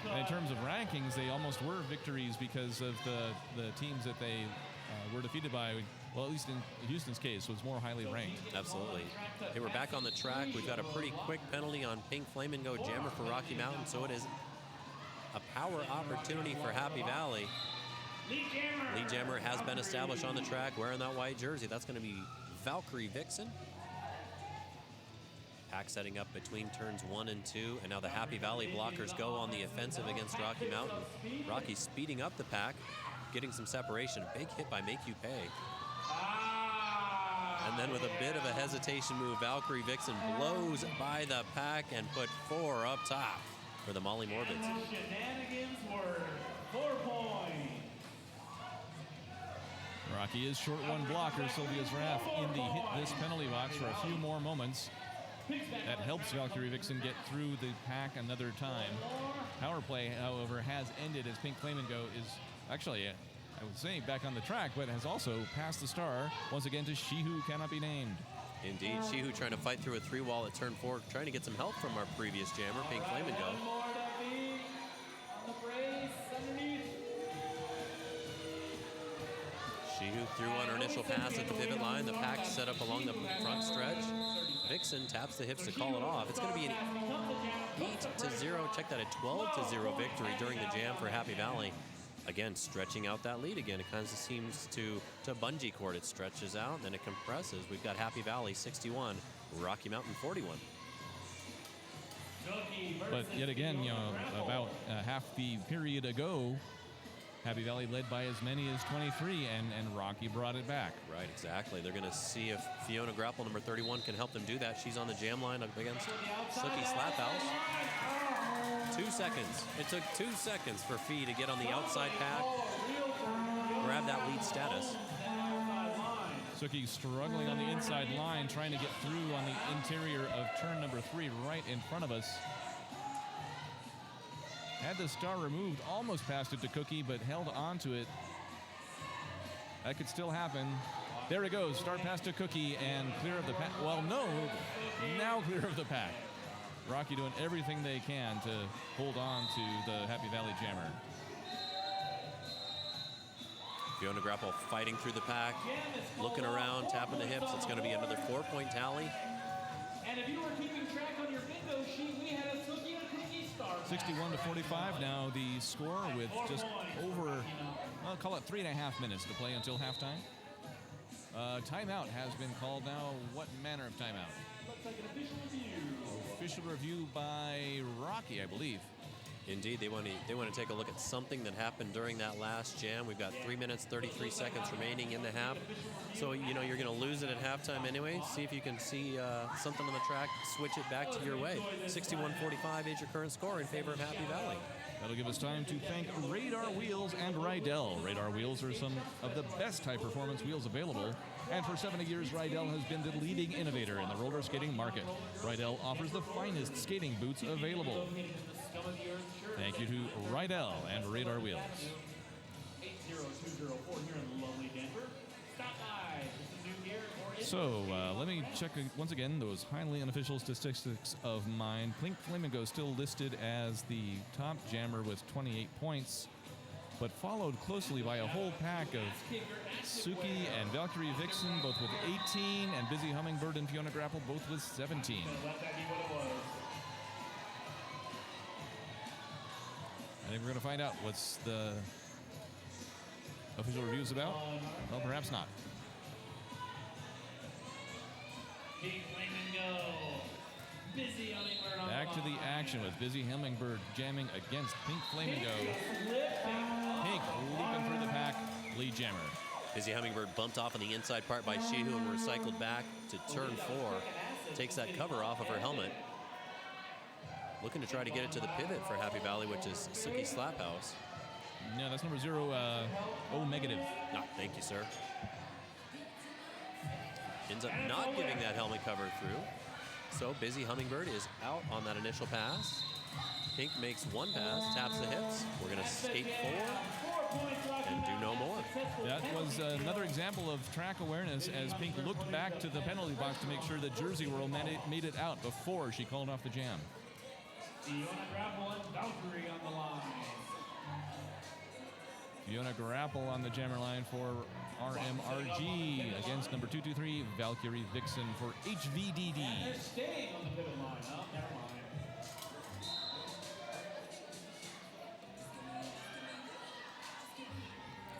A: And in terms of rankings, they almost were victories because of the teams that they were defeated by. Well, at least in Houston's case, was more highly ranked.
B: Absolutely. Hey, we're back on the track. We've got a pretty quick penalty on Pink Flamingo Jammer for Rocky Mountain, so it is a power opportunity for Happy Valley. Lead Jammer has been established on the track wearing that white jersey. That's going to be Valkyrie Vixen. Pack setting up between turns 1 and 2, and now the Happy Valley blockers go on the offensive against Rocky Mountain. Rocky speeding up the pack, getting some separation. Big hit by Make You Pay. And then with a bit of a hesitation move, Valkyrie Vixen blows by the pack and put 4 up top for the Molly Morbids.
C: Shenanigans were 4 points.
A: Rocky is short one blocker. Sylvia Zraff in the hit this penalty box for a few more moments. That helps Valkyrie Vixen get through the pack another time. Power play, however, has ended as Pink Flamingo is actually, I would say, back on the track, but has also passed the star once again to She Who Cannot Be Named.
B: Indeed, She Who trying to fight through a 3-wall at turn 4, trying to get some help from our previous jammer, Pink Flamingo.
C: One more to beat on the brace underneath.
B: She Who threw on her initial pass at the pivot line. The pack set up along the front stretch. Vixen taps the hips to call it off. It's going to be an 8-0, check that, a 12-0 victory during the jam for Happy Valley. Again, stretching out that lead again. It kind of seems to bungee cord. It stretches out, and then it compresses. We've got Happy Valley 61, Rocky Mountain 41.
A: But yet again, about half the period ago, Happy Valley led by as many as 23, and Rocky brought it back.
B: Right, exactly. They're going to see if Fiona Grapple, number 31, can help them do that. She's on the jam line up against Sookie Slaphouse. 2 seconds. It took 2 seconds for Fee to get on the outside pack, grab that lead status.
A: Sookie struggling on the inside line, trying to get through on the interior of turn number 3 right in front of us. Had the star removed, almost passed it to Cookie, but held on to it. That could still happen. There it goes, star pass to Cookie and clear of the pack. Well, no, now clear of the pack. Rocky doing everything they can to hold on to the Happy Valley jammer.
B: Fiona Grapple fighting through the pack, looking around, tapping the hips. It's going to be another 4-point tally.
C: And if you were keeping track on your bingo sheet, we had a Cookie and Cookie star.
A: 61 to 45 now the score with just over, I'll call it 3.5 minutes to play until halftime. Timeout has been called now. What manner of timeout?
C: Looks like an official review.
A: Official review by Rocky, I believe.
B: Indeed, they want to take a look at something that happened during that last jam. We've got 3 minutes, 33 seconds remaining in the half. So, you know, you're going to lose it at halftime anyway. See if you can see something on the track, switch it back to your way. 61-45 is your current score in favor of Happy Valley.
A: That'll give us time to thank Radar Wheels and Rydell. Radar Wheels are some of the best high-performance wheels available. And for 70 years, Rydell has been the leading innovator in the roller skating market. Rydell offers the finest skating boots available. Thank you to Rydell and Radar Wheels.
C: 80204 here in lovely Denver. Stop by. This is new gear or
A: So let me check once again those highly unofficial statistics of mine. Pink Flamingo still listed as the top jammer with 28 points, but followed closely by a whole pack of Suki and Valkyrie Vixen, both with 18, and Busy Hummingbird and Fiona Grapple, both with 17. I think we're going to find out what's the official reviews about. Well, perhaps not.
C: Pink Flamingo. Busy Hummingbird on
A: Back to the action with Busy Hummingbird jamming against Pink Flamingo. Pink leaping through the pack, lead jammer.
B: Busy Hummingbird bumped off on the inside part by Shihu and recycled back to turn 4. Takes that cover off of her helmet. Looking to try to get it to the pivot for Happy Valley, which is Suki Slaphouse.
A: No, that's number 0, O negative.
B: No, thank you, sir. Ends up not giving that helmet cover through. So Busy Hummingbird is out on that initial pass. Pink makes one pass, taps the hips. We're going to skate 4 and do no more.
A: That was another example of track awareness as Pink looked back to the penalty box to make sure that Jersey World made it out before she called off the jam.
C: Fiona Grapple and Valkyrie on the line.
A: Fiona Grapple on the jammer line for RMRG against number 223, Valkyrie Vixen for HVDD.
C: They're staying on the pivot line. Oh, never mind.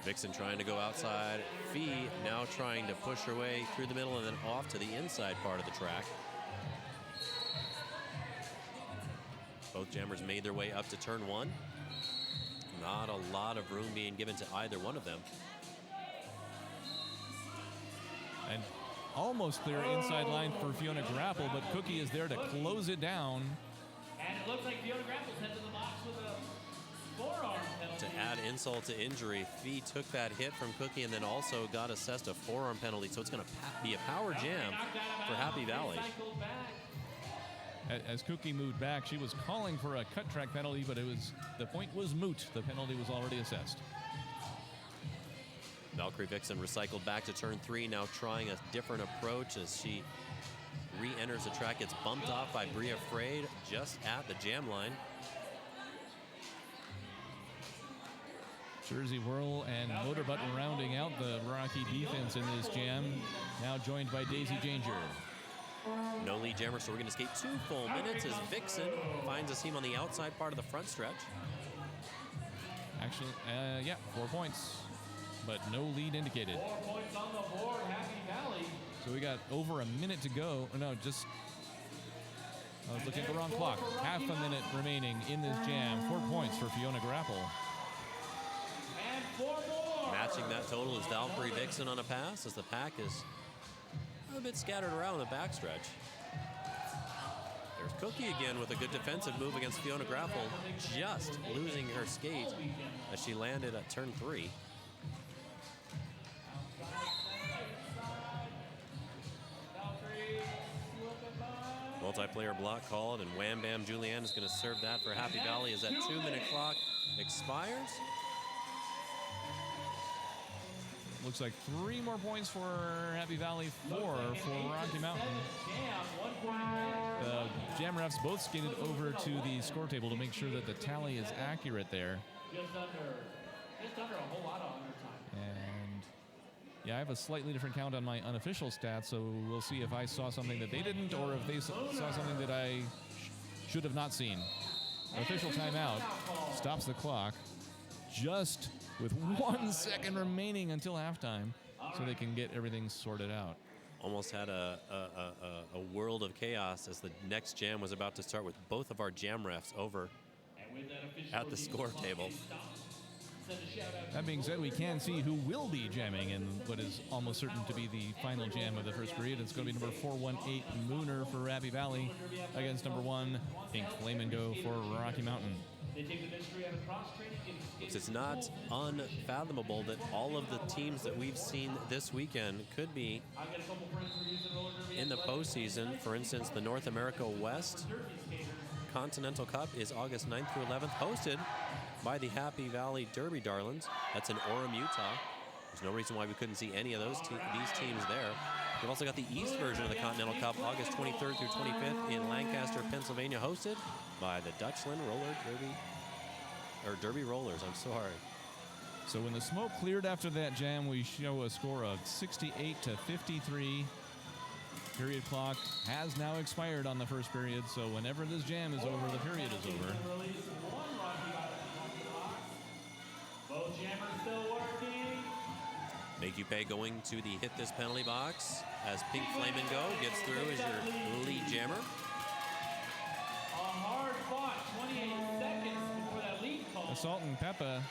B: Vixen trying to go outside. Fee now trying to push her way through the middle and then off to the inside part of the track. Both jammers made their way up to turn 1. Not a lot of room being given to either one of them.
A: And almost clear inside line for Fiona Grapple, but Cookie is there to close it down.
C: And it looks like Fiona Grapple's head to the box with a forearm penalty.
B: To add insult to injury, Fee took that hit from Cookie and then also got assessed a forearm penalty. So it's going to be a power jam for Happy Valley.
A: As Cookie moved back, she was calling for a cut track penalty, but the point was moot. The penalty was already assessed.
B: Valkyrie Vixen recycled back to turn 3, now trying a different approach as she re-enters the track. Gets bumped off by Bria Frade just at the jam line.
A: Jersey Whirl and Motorbutt rounding out the Rocky defense in this jam. Now joined by Daisy Danger.
B: No lead jammer, so we're going to skate 2 full minutes as Vixen finds a seam on the outside part of the front stretch.
A: Actually, yeah, 4 points, but no lead indicated.
C: 4 points on the board, Happy Valley.
A: So we got over a minute to go. Oh, no, just, I was looking at the wrong clock. Half a minute remaining in this jam. 4 points for Fiona Grapple.
C: And 4 more.
B: Matching that total is Valkyrie Vixen on a pass as the pack is a bit scattered around the backstretch. There's Cookie again with a good defensive move against Fiona Grapple, just losing her skate as she landed at turn 3. Multiplayer block called, and Wham Bam Julianne is going to serve that for Happy Valley as that 2-minute clock expires.
A: Looks like 3 more points for Happy Valley, 4 for Rocky Mountain. The jam refs both skated over to the score table to make sure that the tally is accurate there.
C: Just under a whole lot of under time.
A: And Yeah, I have a slightly different count on my unofficial stats, so we'll see if I saw something that they didn't or if they saw something that I should have not seen. Official timeout stops the clock just with 1 second remaining until halftime so they can get everything sorted out.
B: Almost had a world of chaos as the next jam was about to start with both of our jam refs over at the score table.
A: That being said, we can see who will be jamming in what is almost certain to be the final jam of the first period. It's going to be number 418 Mooner for Happy Valley against number 1 Pink Flamingo for Rocky Mountain.
B: It's not unfathomable that all of the teams that we've seen this weekend could be in the postseason. For instance, the North America West Continental Cup is August 9th through 11th, hosted by the Happy Valley Derby Darlings. That's in Orem, Utah. There's no reason why we couldn't see any of those these teams there. We've also got the East version of the Continental Cup, August 23rd through 25th in Lancaster, Pennsylvania, hosted by the Dutchland Derby Rollers. I'm sorry.
A: So when the smoke cleared after that jam, we show a score of 68 to 53. Period clock has now expired on the first period, so whenever this jam is over, the period is over.
C: Both jammers still working.
B: Make you pay going to the hit this penalty box as Pink Flamingo gets through as your lead jammer.
C: A hard fought 28 seconds before that lead call.
A: Assault and Peppa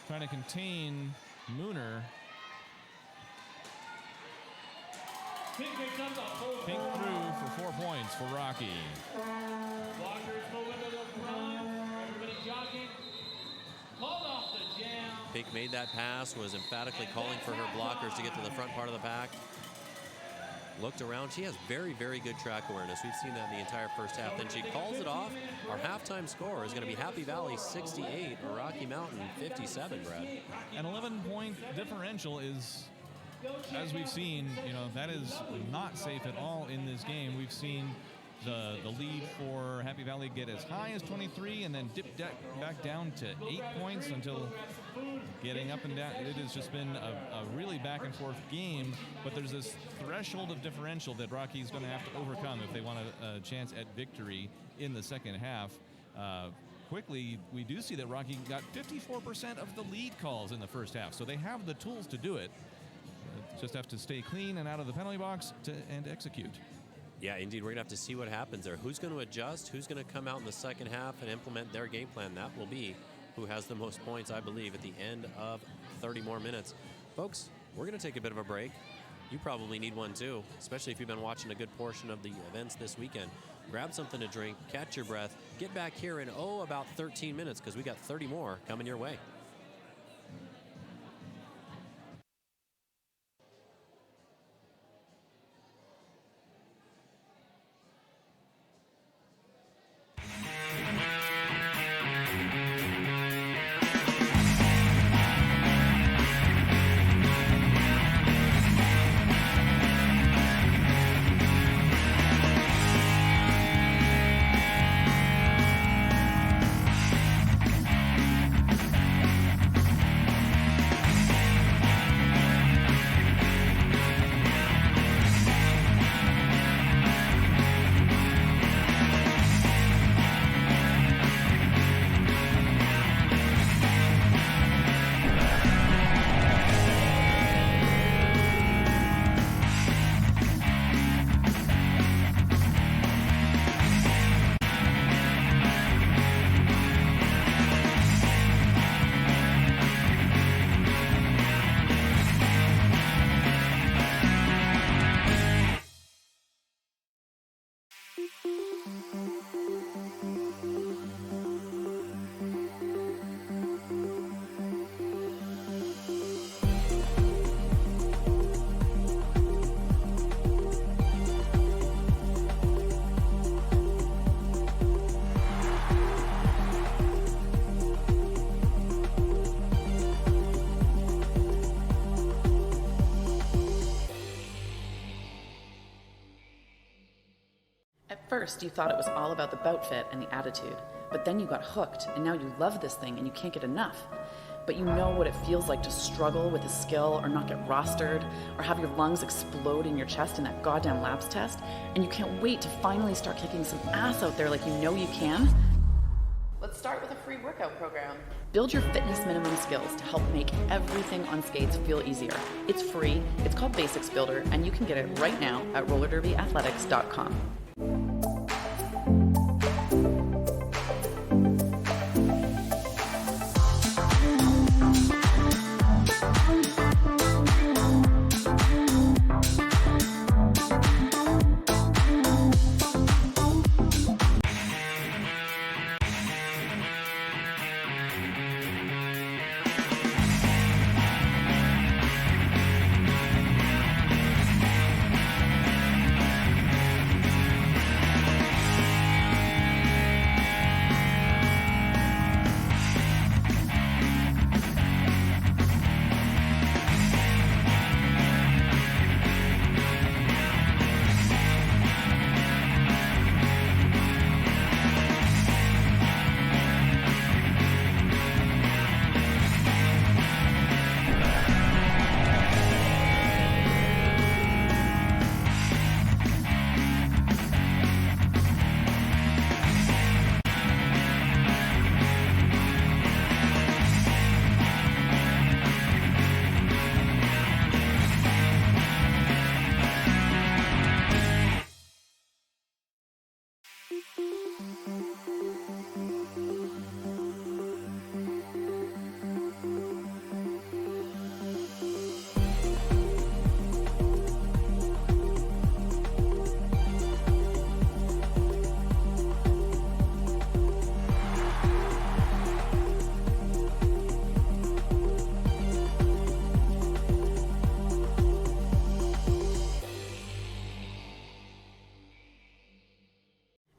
A: trying to contain Mooner.
C: Pink picks up the full
A: Pink through for 4 points for Rocky.
C: Walker's moving to the front. Everybody jogging. Called off the jam.
B: Pink made that pass, was emphatically calling for her blockers to get to the front part of the pack. Looked around. She has very, very good track awareness. We've seen that in the entire first half. Then she calls it off. Our halftime score is going to be Happy Valley 68 or Rocky Mountain 57, Brad.
A: An 11-point differential is, as we've seen, that is not safe at all in this game. We've seen the lead for Happy Valley get as high as 23 and then dip back down to 8 points until getting up and down. It has just been a really back and forth game, but there's this threshold of differential that Rocky's going to have to overcome if they want a chance at victory in the second half. Quickly, we do see that Rocky got 54% of the lead calls in the first half, so they have the tools to do it. Just have to stay clean and out of the penalty box and execute.
B: Yeah, indeed. We're going to have to see what happens there. Who's going to adjust? Who's going to come out in the second half and implement their game plan? That will be who has the most points, I believe, at the end of 30 more minutes. Folks, we're going to take a bit of a break. You probably need one too, especially if you've been watching a good portion of the events this weekend. Grab something to drink, catch your breath, get back here in, about 13 minutes because we got 30 more coming your way.
D: First, you thought it was all about the bout fit and the attitude, but then you got hooked, and now you love this thing and you can't get enough. but you know what it feels like to struggle with a skill or not get rostered or have your lungs explode in your chest in that goddamn labs test, and you can't wait to finally start kicking some ass out there like you know you can? Let's start with a free workout program. Build your fitness minimum skills to help make everything on skates feel easier. It's free, it's called Basics Builder, and you can get it right now at rollerderbyathletics.com.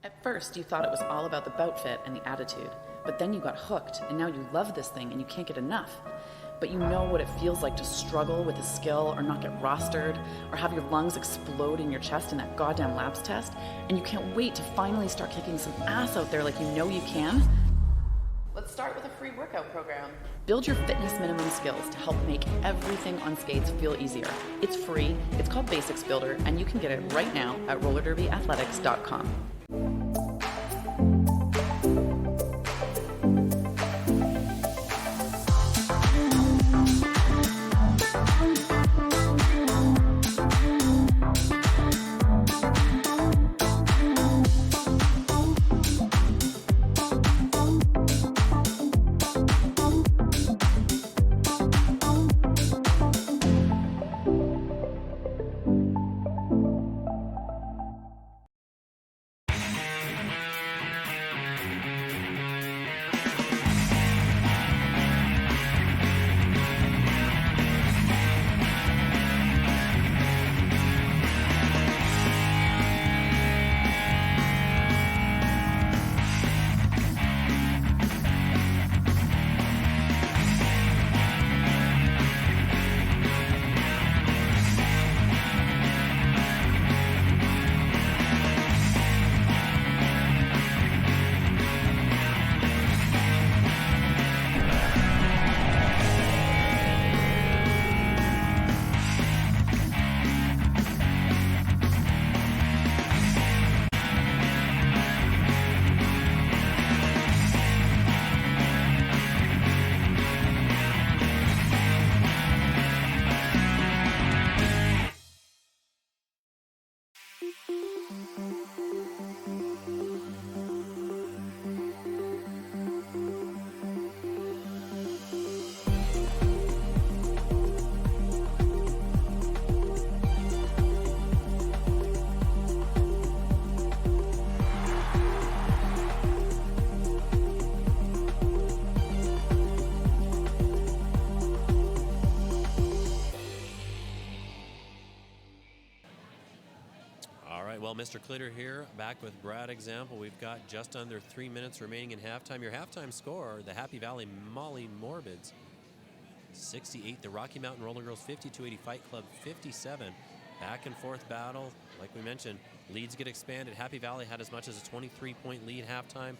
D: At first, you thought it was all about the bout fit and the attitude, but then you got hooked, and now you love this thing and you can't get enough. But you know what it feels like to struggle with a skill or not get rostered or have your lungs explode in your chest in that goddamn labs test, and you can't wait to finally start kicking some ass out there like you know you can? Let's start with a free workout program. Build your fitness minimum skills to help make everything on skates feel easier. It's free, it's called Basics Builder, and you can get it right now at rollerderbyathletics.com.
B: Well, Mr. Clitter here, back with Brad Example. We've got just under 3 minutes remaining in halftime. Your halftime score, the Happy Valley Molly Morbids, 68. The Rocky Mountain Roller Girls, 52-80. Fight Club, 57. Back and forth battle. Like we mentioned, leads get expanded. Happy Valley had as much as a 23-point lead halftime.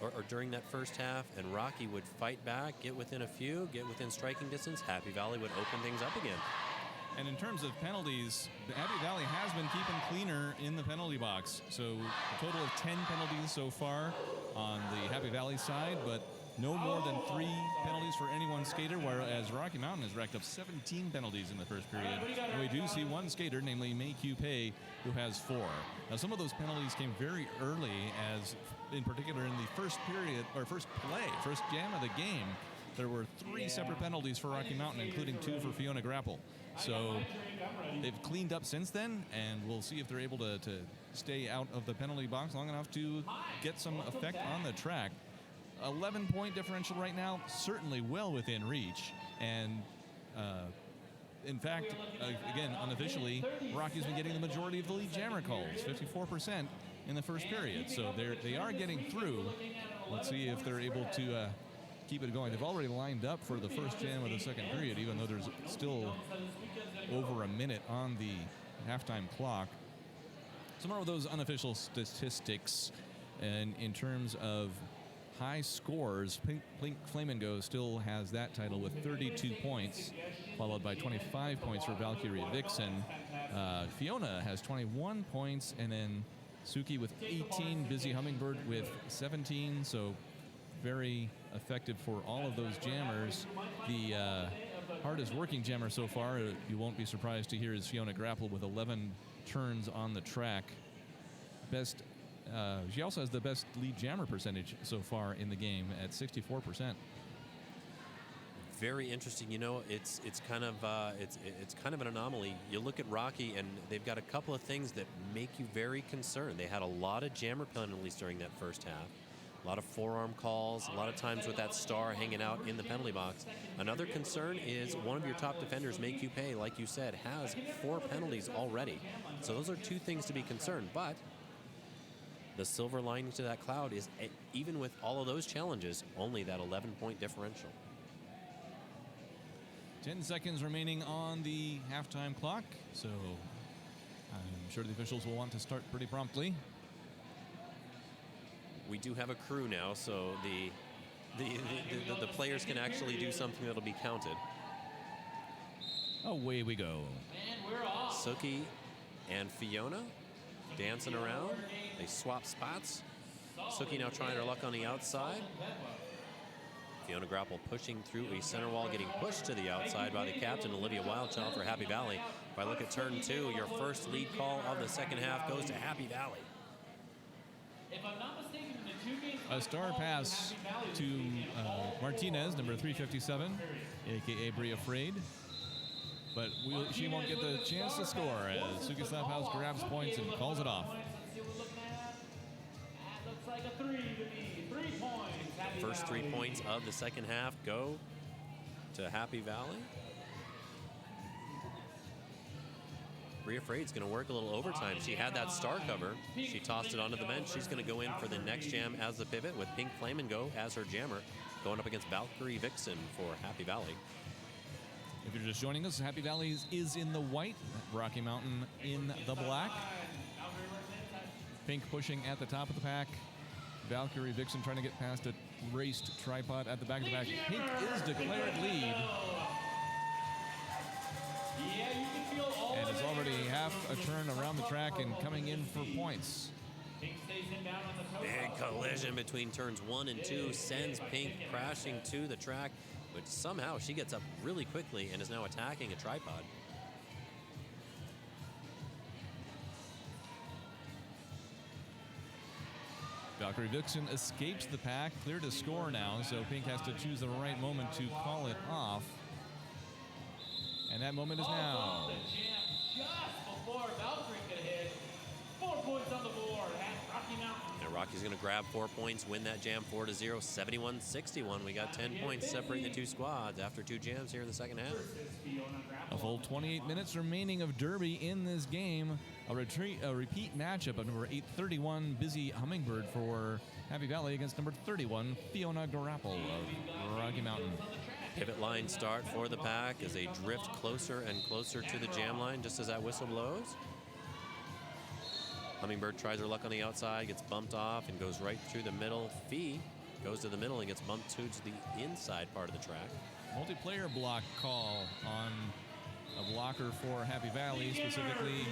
B: or during that first half, and Rocky would fight back, get within a few, get within striking distance. Happy Valley would open things up again.
A: And in terms of penalties, the Happy Valley has been keeping cleaner in the penalty box. So a total of 10 penalties so far on the Happy Valley side, but no more than 3 penalties for any one skater, whereas Rocky Mountain has racked up 17 penalties in the first period. And we do see one skater, namely May Pei, who has 4. Now, some of those penalties came very early, as in particular in the first period, or first jam of the game, there were 3 separate penalties for Rocky Mountain, including 2 for Fiona Grapple. So they've cleaned up since then, and we'll see if they're able to stay out of the penalty box long enough to get some effect on the track. 11-point differential right now, certainly well within reach. And in fact, again, unofficially, Rocky's been getting the majority of the lead jammer calls, 54% in the first period. So they are getting through. Let's see if they're able to keep it going. They've already lined up for the first jam of the second period, even though there's still over a minute on the halftime clock. Some more of those unofficial statistics, and in terms of high scores, Pink Flamingo still has that title with 32 points, followed by 25 points for Valkyrie Vixen. Fiona has 21 points, and then Suki with 18, Busy Hummingbird with 17, so very effective for all of those jammers. The hardest working jammer so far, you won't be surprised to hear, is Fiona Grapple with 11 turns on the track. She also has the best lead jammer percentage so far in the game at 64%.
B: Very interesting. You know, it's kind of an anomaly. You look at Rocky, and they've got a couple of things that make you very concerned. They had a lot of jammer penalties during that first half. A lot of forearm calls, a lot of times with that star hanging out in the penalty box. Another concern is one of your top defenders, May Pei, like you said, has 4 penalties already. So those are 2 things to be concerned. But the silver lining to that cloud is, even with all of those challenges, only that 11-point differential.
A: 10 seconds remaining on the halftime clock, so I'm sure the officials will want to start pretty promptly.
B: We do have a crew now, so the players can actually do something that'll be counted.
A: Away we go.
B: Suki and Fiona dancing around. They swap spots. Suki now trying her luck on the outside. Fiona Grapple pushing through a center wall, getting pushed to the outside by the captain, Olivia Wildchild, for Happy Valley. If I look at turn 2, your first lead call of the second half goes to Happy Valley.
C: If I'm not mistaken, in the 2 games,
A: A star pass to Martinez, number 357, a.k.a. Brie Afraid. But she won't get the chance to score as Suki Slaphouse grabs points and calls it off.
C: looks like a 3 to me. 3 points.
B: First 3 points of the second half go to Happy Valley. Bria Freyd's going to work a little overtime. She had that star cover. She tossed it onto the bench. She's going to go in for the next jam as the pivot with Pink Flamingo as her jammer, going up against Valkyrie Vixen for Happy Valley.
A: If you're just joining us, Happy Valley is in the white, Rocky Mountain in the black. Pink pushing at the top of the pack. Valkyrie Vixen trying to get past a raced tripod at the back of the pack. Pink is declared lead. And is already half a turn around the track and coming in for points.
B: Big collision between turns 1 and 2 sends Pink crashing to the track, but somehow she gets up really quickly and is now attacking a tripod.
A: Valkyrie Vixen escapes the pack, clear to score now, so Pink has to choose the right moment to call it off. And that moment is now.
C: Just before Valkyrie could hit. 4 points on the board at Rocky Mountain.
B: And Rocky's going to grab 4 points, win that jam 4-0, 71-61. We got 10 points separating the 2 squads after 2 jams here in the second half.
A: A full 28 minutes remaining of Derby in this game. A repeat matchup of number 831 Busy Hummingbird for Happy Valley against number 31 Fiona Grapple of Rocky Mountain.
B: Pivot line start for the pack as they drift closer and closer to the jam line just as that whistle blows. Hummingbird tries her luck on the outside, gets bumped off, and goes right through the middle. Fee goes to the middle and gets bumped to the inside part of the track.
A: Multiplayer block call on a blocker for Happy Valley, specifically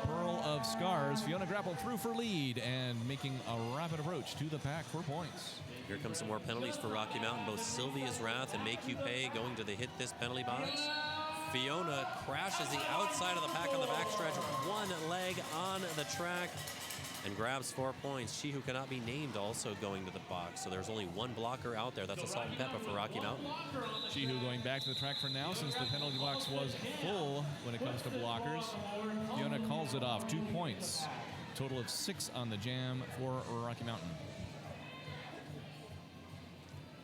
A: Pearl of Scars. Fiona grappled through for lead and making a rapid approach to the pack for points.
B: Here comes some more penalties for Rocky Mountain. Both Sylvia's Wrath and Make You Pay going to the hit this penalty box. Fiona crashes the outside of the pack on the backstretch, one leg on the track, and grabs 4 points. She Who Cannot Be Named also going to the box. So there's only one blocker out there. That's a Salt and Pepper for Rocky Mountain.
A: She Who going back to the track for now since the penalty box was full when it comes to blockers. Fiona calls it off, 2 points. Total of 6 on the jam for Rocky Mountain.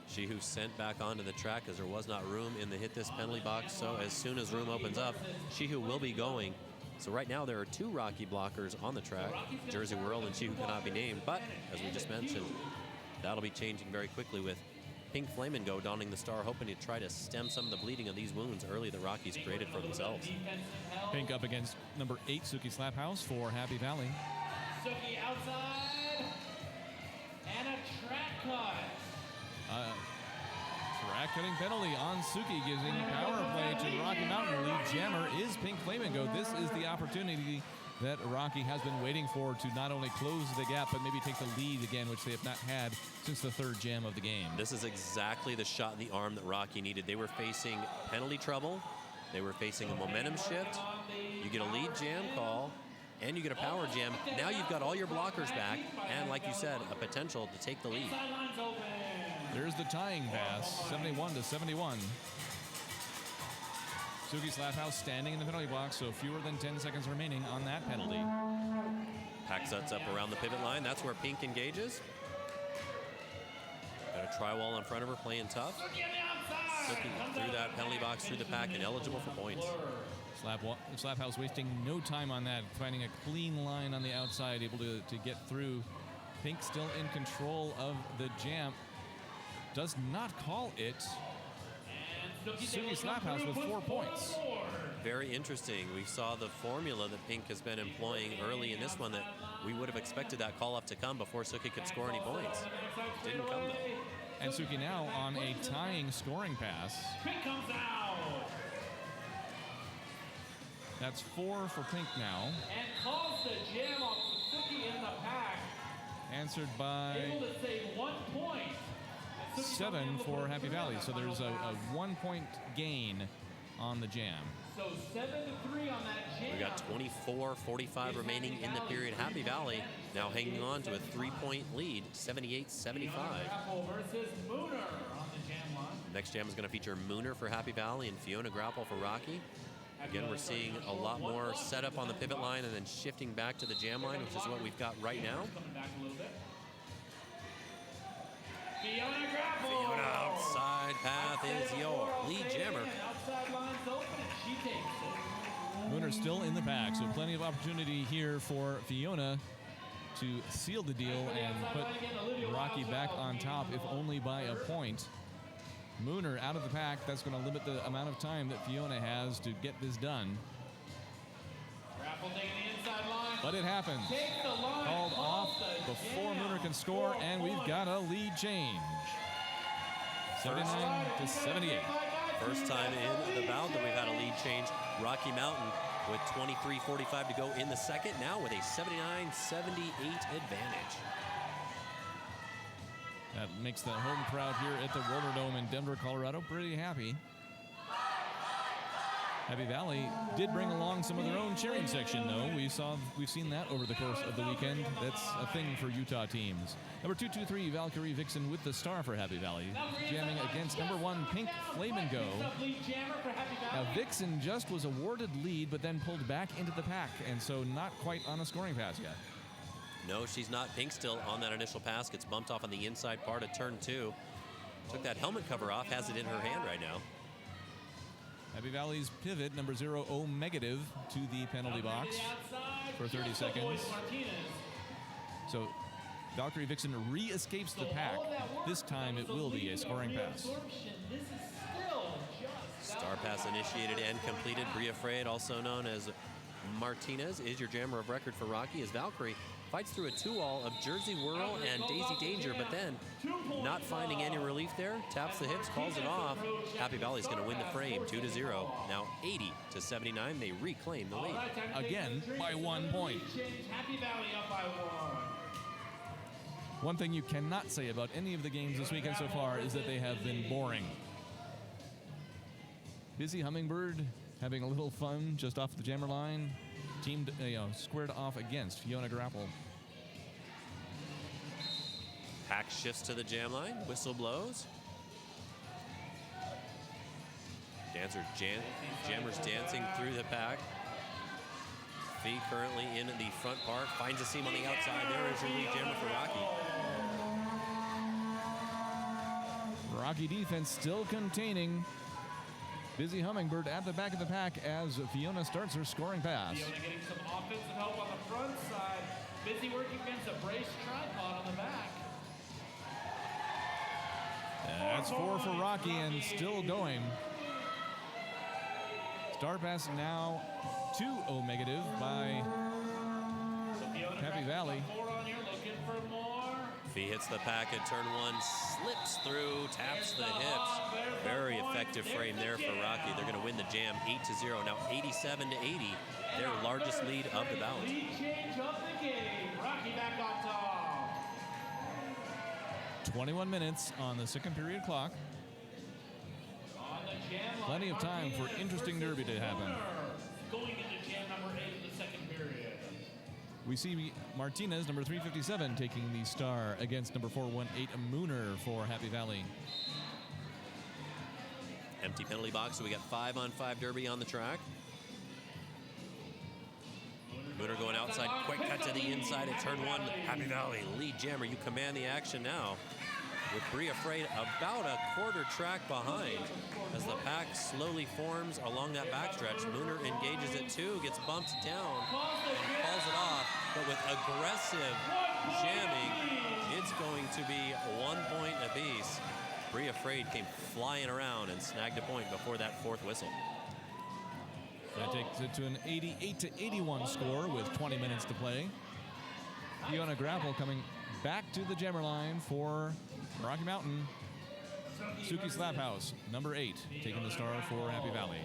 B: She Who sent back onto the track as there was not room in the hit this penalty box. So as soon as room opens up, She Who will be going. So right now there are 2 Rocky blockers on the track, Jersey Whirl and She Who Cannot Be Named. But as we just mentioned, that'll be changing very quickly with Pink Flamingo donning the star, hoping to try to stem some of the bleeding of these wounds early the Rockies created for themselves.
A: Pink up against number 8, Suki Slaphouse for Happy Valley.
C: Suki outside. And a track cut.
A: Track cutting penalty on Suki, giving power play to Rocky Mountain. Lead jammer is Pink Flamingo. This is the opportunity that Rocky has been waiting for to not only close the gap, but maybe take the lead again, which they have not had since the 3rd jam of the game.
B: This is exactly the shot in the arm that Rocky needed. They were facing penalty trouble. They were facing a momentum shift. You get a lead jam call, and you get a power jam. Now you've got all your blockers back, and like you said, a potential to take the lead.
A: There's the tying pass, 71-71. Suki Slaphouse standing in the penalty box, so fewer than 10 seconds remaining on that penalty.
B: Pack sets up around the pivot line. That's where Pink engages. Got a try wall in front of her, playing tough. Suki through that penalty box, through the pack, and eligible for points.
A: Slaphouse wasting no time on that, finding a clean line on the outside, able to get through. Pink still in control of the jam. Does not call it. Suki Slaphouse with 4 points.
B: Very interesting. We saw the formula that Pink has been employing early in this one, that we would have expected that call-up to come before Suki could score any points. Didn't come, though.
A: And Suki now on a tying scoring pass.
C: Pink comes out.
A: That's 4 for Pink now.
C: And calls the jam off Suki in the pack.
A: Answered by
C: Able to save 1 point.
A: 7 for Happy Valley. So there's a 1 point gain on the jam.
C: So 7-3 on that jam.
B: We got 24:45 remaining in the period. Happy Valley now hanging on to a 3-point lead, 78-75.
C: Grapple versus Mooner on the jam line.
B: Next jam is going to feature Mooner for Happy Valley and Fiona Grapple for Rocky. Again, we're seeing a lot more setup on the pivot line and then shifting back to the jam line, which is what we've got right now.
C: Coming back a little bit. Fiona Grapple.
B: Fiona outside path is your lead jammer.
C: Outside line's open and she takes it.
A: Mooner still in the pack, so plenty of opportunity here for Fiona to seal the deal and put Rocky back on top, if only by a point. Mooner out of the pack. That's going to limit the amount of time that Fiona has to get this done.
C: Grapple taking the inside line.
A: But it happens.
C: Take the line.
A: Called off before Mooner can score, and we've got a lead change. 79-78.
B: First time in the bout that we've had a lead change. Rocky Mountain with 23:45 to go in the second, now with a 79-78 advantage.
A: That makes the home crowd here at the Roller Dome in Denver, Colorado pretty happy. Happy Valley did bring along some of their own cheering section, though. We've seen that over the course of the weekend. That's a thing for Utah teams. Number 223, Valkyrie Vixen with the star for Happy Valley, jamming against number 1, Pink Flamingo. Now, Vixen just was awarded lead, but then pulled back into the pack, and so not quite on a scoring pass yet.
B: No, she's not. Pink still on that initial pass, gets bumped off on the inside part of turn 2. Took that helmet cover off, has it in her hand right now.
A: Happy Valley's pivot, number 0, O negative, to the penalty box for 30 seconds. So Valkyrie Vixen re-escapes the pack. This time it will be a scoring pass.
B: Star pass initiated and completed. Bria Freyd, also known as Martinez is your jammer of record for Rocky as Valkyrie fights through a 2-all of Jersey Whirl and Daisy Danger, but then not finding any relief there, taps the hips, calls it off. Happy Valley's going to win the frame 2-0. Now 80-79, they reclaim the lead.
A: Again, by 1 point.
C: Happy Valley up by 1.
A: One thing you cannot say about any of the games this weekend so far is that they have been boring. Busy Hummingbird having a little fun just off the jammer line. Teamed, squared off against Fiona Grapple.
B: Pack shifts to the jam line, whistle blows. Jammers dancing through the pack. Fee currently in the front part, finds a seam on the outside. There is your lead jammer for Rocky.
A: Rocky defense still containing Busy Hummingbird at the back of the pack as Fiona starts her scoring pass.
C: Fiona getting some offensive help on the front side. Busy working against a brace tripod on the back.
A: That's 4 for Rocky and still going. Star pass now 2-0 negative by Happy Valley.
B: Fee hits the pack at turn 1, slips through, taps the hips. Very effective frame there for Rocky. They're going to win the jam 8-0. Now 87-80, their largest lead of the bout.
C: Lead change of the game. Rocky back on top.
A: 21 minutes on the second period clock. Plenty of time for interesting derby to happen.
C: Going into jam number 8 in the second period.
A: We see Martinez, number 357, taking the star against number 418, Mooner for Happy Valley.
B: Empty penalty box, so we got 5-on-5 derby on the track. Mooner going outside, quick cut to the inside at turn 1. Happy Valley, lead jammer, you command the action now. With Brie Afraid about a quarter track behind. As the pack slowly forms along that backstretch, Mooner engages at 2, gets bumped down, and calls it off. But with aggressive jamming, it's going to be 1 point apiece. Brie Afraid came flying around and snagged a point before that 4th whistle.
A: That takes it to an 88-81 score with 20 minutes to play. Fiona Grapple coming back to the jammer line for Rocky Mountain. Suki Slaphouse, number 8, taking the star for Happy Valley.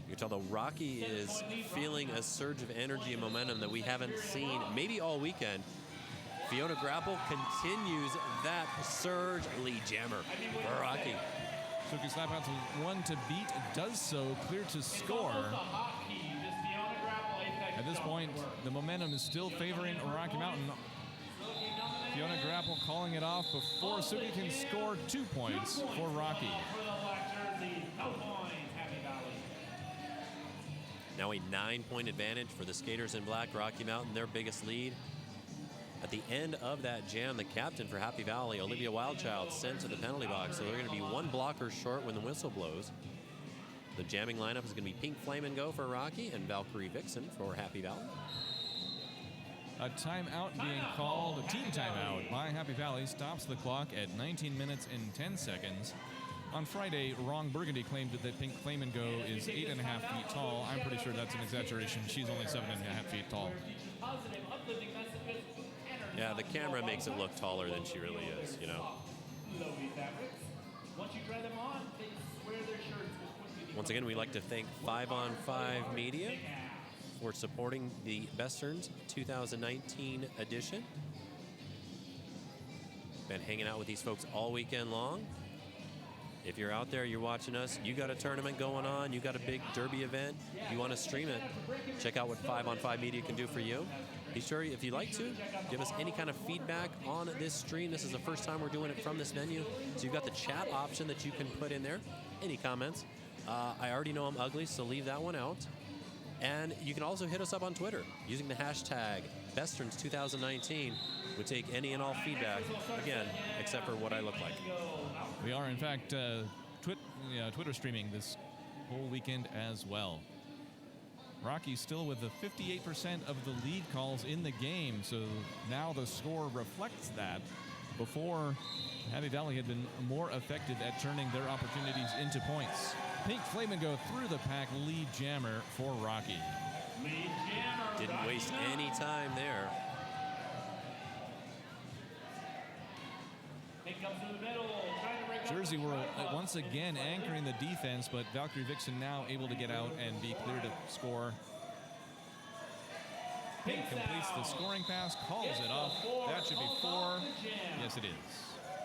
B: You can tell though Rocky is feeling a surge of energy and momentum that we haven't seen maybe all weekend. Fiona Grapple continues that surge. Lead jammer for Rocky.
A: Suki Slaphouse was 1 to beat, does so, clear to score. At this point, the momentum is still favoring Rocky Mountain. Fiona Grapple calling it off before Suki can score 2 points for Rocky.
B: Now a 9-point advantage for the skaters in black. Rocky Mountain, their biggest lead. At the end of that jam, the captain for Happy Valley, Olivia Wildchild, sent to the penalty box. So they're going to be 1 blocker short when the whistle blows. The jamming lineup is going to be Pink Flamingo for Rocky and Valkyrie Vixen for Happy Valley.
A: A timeout being called, a team timeout by Happy Valley, stops the clock at 19 minutes and 10 seconds. On Friday, Wrong Burgundy claimed that Pink Flamingo is 8.5 feet tall. I'm pretty sure that's an exaggeration. She's only 7.5 feet tall.
B: Yeah, the camera makes it look taller than she really is, you know. Once again, we'd like to thank 5-on-5 Media for supporting the Besterns 2019 edition. Been hanging out with these folks all weekend long. If you're out there, you're watching us, you got a tournament going on, you got a big derby event, you want to stream it, check out what 5-on-5 Media can do for you. Be sure, if you'd like to, give us any kind of feedback on this stream. This is the first time we're doing it from this menu. So you've got the chat option that you can put in there. Any comments? I already know I'm ugly, so leave that one out. And you can also hit us up on Twitter using the hashtag Besterns2019. We take any and all feedback, again, except for what I look like.
A: We are, in fact, Twitter streaming this whole weekend as well. Rocky still with the 58% of the lead calls in the game, so now the score reflects that. Before, Happy Valley had been more effective at turning their opportunities into points. Pink Flamingo through the pack, lead jammer for Rocky.
C: Lead jammer.
B: Didn't waste any time there.
C: Pink comes to the middle. Trying to break up
A: Jersey
C: the
A: World
C: front.
A: once again anchoring the defense, but Valkyrie Vixen now able to get out and be clear to score. Pink completes the scoring pass, calls it off. That should be 4. Yes, it is.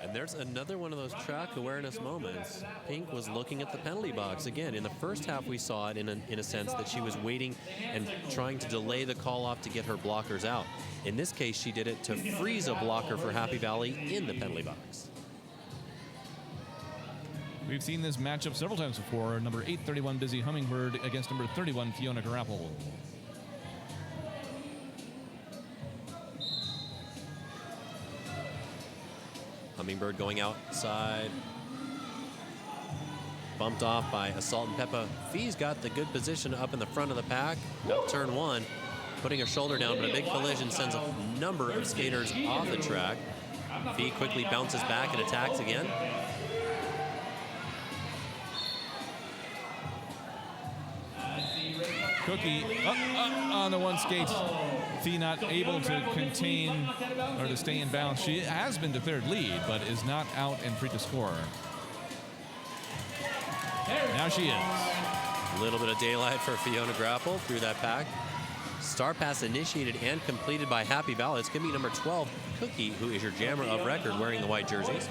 B: And there's another one of those track awareness moments. Pink was looking at the penalty box. Again, in the first half, we saw it in a sense that she was waiting and trying to delay the call off to get her blockers out. In this case, she did it to freeze a blocker for Happy Valley in the penalty box.
A: We've seen this matchup several times before. Number 831 Busy Hummingbird against number 31 Fiona Grapple.
B: Hummingbird going outside. Bumped off by Assault and Peppa. Fee's got the good position up in the front of the pack. Up turn 1, putting her shoulder down, but a big collision sends a number of skaters off the track. Fee quickly bounces back and attacks again.
A: Cookie on the one skate. Fee not able to contain or to stay in bounds. She has been declared lead, but is not out and free to score. Now she is.
B: A little bit of daylight for Fiona Grapple through that pack. Star pass initiated and completed by Happy Valley. It's going to be number 12, Cookie, who is your jammer of record wearing the white jerseys.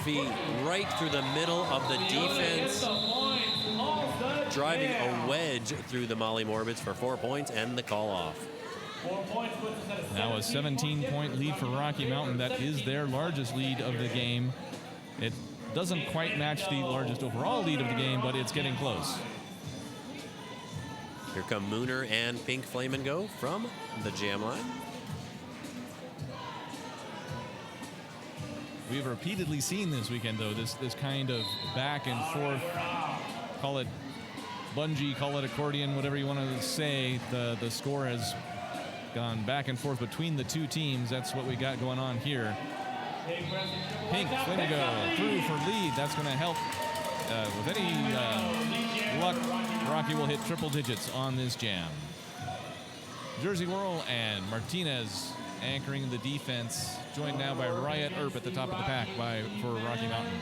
B: Fee right through the middle of the defense, driving a wedge through the Molly Morbids for 4 points and the call off.
A: Now a 17-point lead for Rocky Mountain. That is their largest lead of the game. It doesn't quite match the largest overall lead of the game, but it's getting close.
B: Here come Mooner and Pink Flamingo from the jam line.
A: We've repeatedly seen this weekend, though, this kind of back and forth, call it bungee, call it accordion, whatever you want to say. The score has gone back and forth between the two teams. That's what we got going on here. Pink Flamingo through for lead. That's going to help. With any luck, Rocky will hit triple digits on this jam. Jersey Whirl and Martinez anchoring the defense, joined now by Riot Earp at the top of the pack for Rocky Mountain.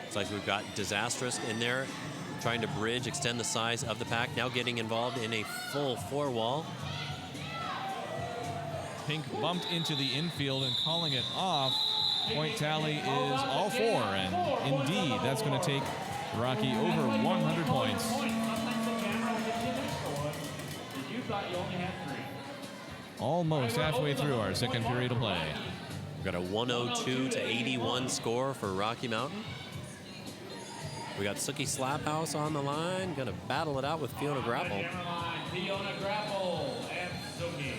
B: It's like we've got Disastrous in there, trying to bridge, extend the size of the pack, now getting involved in a full 4-wall.
A: Pink bumped into the infield and calling it off. Point tally is all 4, and indeed, that's going to take Rocky over 100 points. Almost halfway through our second period of play.
B: We've got a 102-81 score for Rocky Mountain. We got Sookie Slaphouse on the line, gonna battle it out with Fiona Grapple.
C: Fiona Grapple and Sookie.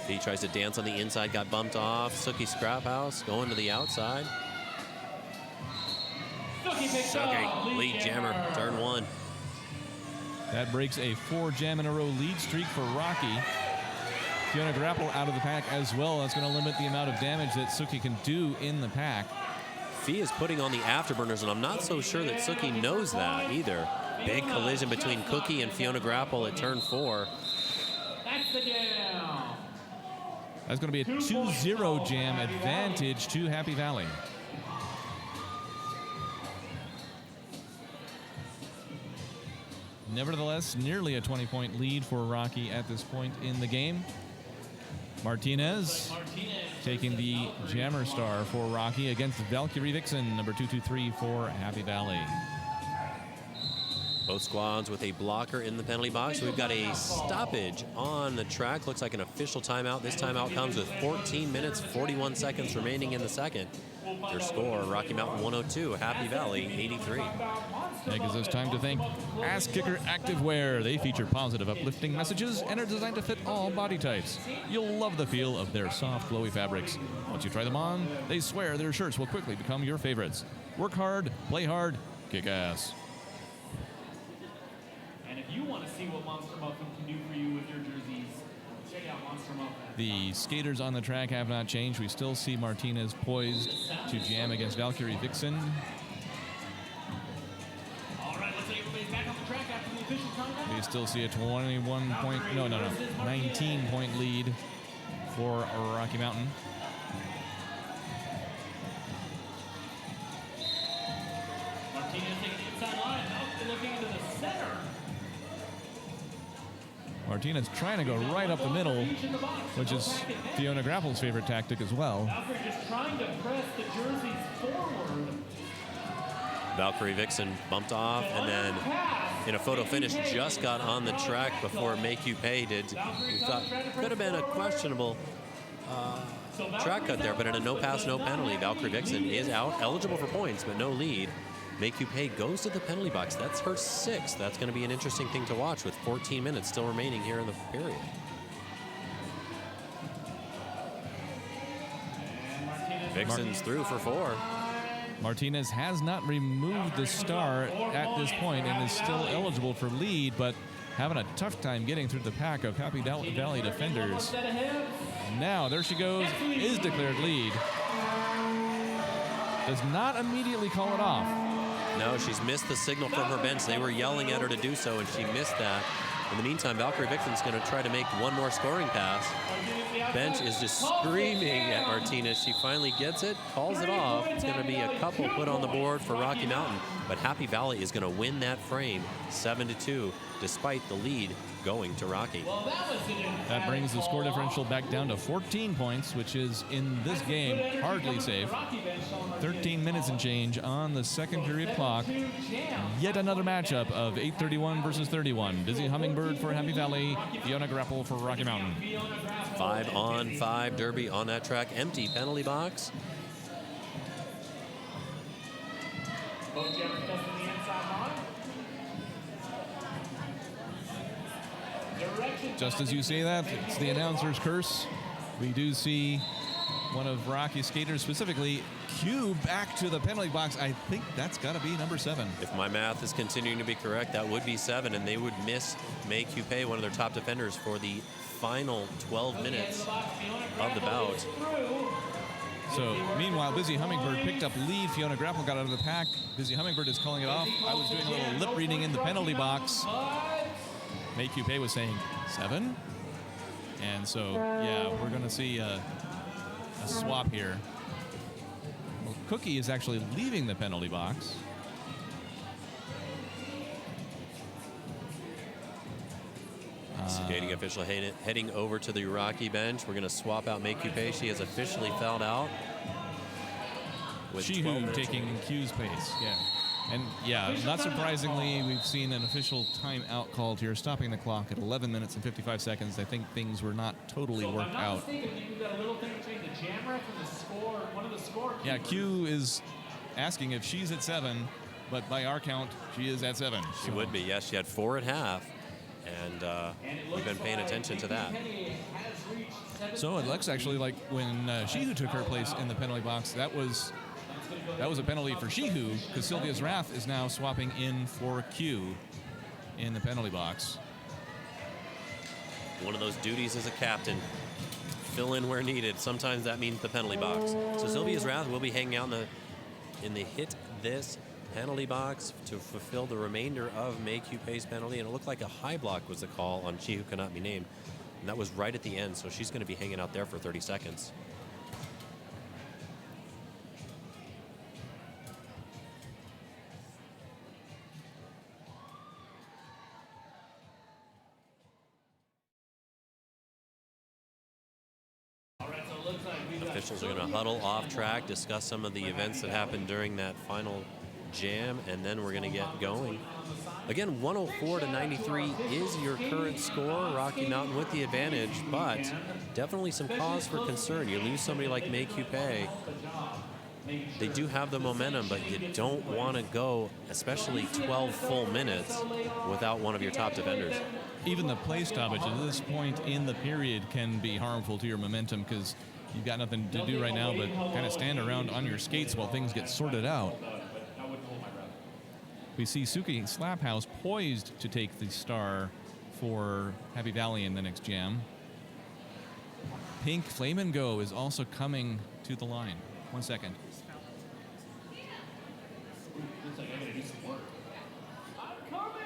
B: He tries to dance on the inside, got bumped off. Sookie Scraphouse going to the outside. Sookie, lead jammer, turn 1.
A: That breaks a 4 jam in a row lead streak for Rocky. Fiona Grapple out of the pack as well. That's going to limit the amount of damage that Sookie can do in the pack.
B: Fee is putting on the afterburners, and I'm not so sure that Sookie knows that either. Big collision between Cookie and Fiona Grapple at turn 4.
C: That's the jam.
A: That's going to be a 2-0 jam advantage to Happy Valley. Nevertheless, nearly a 20-point lead for Rocky at this point in the game. Martinez taking the jammer star for Rocky against Valkyrie Vixen, number 223 for Happy Valley.
B: Both squads with a blocker in the penalty box. We've got a stoppage on the track. Looks like an official timeout. This timeout comes with 14 minutes, 41 seconds remaining in the second. Your score, Rocky Mountain 102, Happy Valley 83.
A: That gives us time to thank Ass Kicker Activewear. They feature positive, uplifting messages and are designed to fit all body types. You'll love the feel of their soft, glowy fabrics. Once you try them on, they swear their shirts will quickly become your favorites. Work hard, play hard, kick ass.
C: And if you want to see what Monster Muffin can do for you with your jerseys, check out
A: The skaters on the track have not changed. We still see Martinez poised to jam against Valkyrie Vixen. We still see a 19-point lead for Rocky Mountain.
C: Martinez taking the inside line. Now looking into the center.
A: Martinez trying to go right up the middle, which is Fiona Grapple's favorite tactic as well.
C: Valkyrie just trying to press the jerseys forward.
B: Valkyrie Vixen bumped off, and then in a photo finish just got on the track before Make You Pay did. We thought could have been a questionable track cut there, but in a no pass, no penalty, Valkyrie Vixen is out, eligible for points, but no lead. Make You Pay goes to the penalty box. That's her 6th. That's going to be an interesting thing to watch with 14 minutes still remaining here in the period. Vixen's through for 4.
A: Martinez has not removed the star at this point and is still eligible for lead, but having a tough time getting through the pack of Happy Valley defenders. Now, there she goes, is declared lead. Does not immediately call it off.
B: No, she's missed the signal from her bench. They were yelling at her to do so, and she missed that. In the meantime, Valkyrie Vixen's going to try to make one more scoring pass. Bench is just screaming at Martinez. She finally gets it, calls it off. It's going to be a couple put on the board for Rocky Mountain, but Happy Valley is going to win that frame 7-2, despite the lead going to Rocky.
A: That brings the score differential back down to 14 points, which is, in this game, hardly safe. 13 minutes and change on the second period clock. Yet another matchup of 8:31 versus 31. Dizzy Hummingbird for Happy Valley, Fiona Grapple for Rocky Mountain.
B: 5-on-5 derby on that track. Empty penalty box.
A: Just as you say that, it's the announcer's curse. We do see one of Rocky's skaters, specifically Q, back to the penalty box. I think that's got to be number 7.
B: If my math is continuing to be correct, that would be 7, and they would miss Make You Pay, one of their top defenders, for the final 12 minutes of the bout.
A: So, meanwhile, Busy Hummingbird picked up lead. Fiona Grapple got out of the pack. Busy Hummingbird is calling it off. I was doing a little lip reading in the penalty box. Make You Pay was saying 7. And so, yeah, we're going to see a swap here. Well, Cookie is actually leaving the penalty box.
B: Skating official heading over to the Rocky bench. We're going to swap out Make You Pay. She has officially fouled out.
A: Shihu taking Q's pace, yeah. And yeah, not surprisingly, we've seen an official timeout called here, stopping the clock at 11 minutes and 55 seconds. I think things were not totally worked out. Yeah, Q is asking if she's at 7, but by our count, she is at 7.
B: She would be, yes. She had 4 at half, and we've been paying attention to that.
A: So it looks actually like when Shihu took her place in the penalty box, that was a penalty for Shihu, because Sylvia's Wrath is now swapping in for Q in the penalty box.
B: One of those duties as a captain. Fill in where needed. Sometimes that means the penalty box. So Sylvia's Wrath will be hanging out in the hit this penalty box to fulfill the remainder of Make You Pay's penalty. And it looked like a high block was the call on She Who Cannot Be Named. And that was right at the end, so she's going to be hanging out there for 30 seconds. Officials are going to huddle off track, discuss some of the events that happened during that final jam, and then we're going to get going. Again, 104-93 is your current score. Rocky Mountain with the advantage, but definitely some cause for concern. You lose somebody like Make You Pay. They do have the momentum, but you don't want to go, especially 12 full minutes, without one of your top defenders.
A: Even the play stoppage at this point in the period can be harmful to your momentum, because you've got nothing to do right now but kind of stand around on your skates while things get sorted out. We see Suki Slaphouse poised to take the star for Happy Valley in the next jam. Pink Flamingo is also coming to the line. 1 second.
C: Looks like I gotta do some work. I'm coming!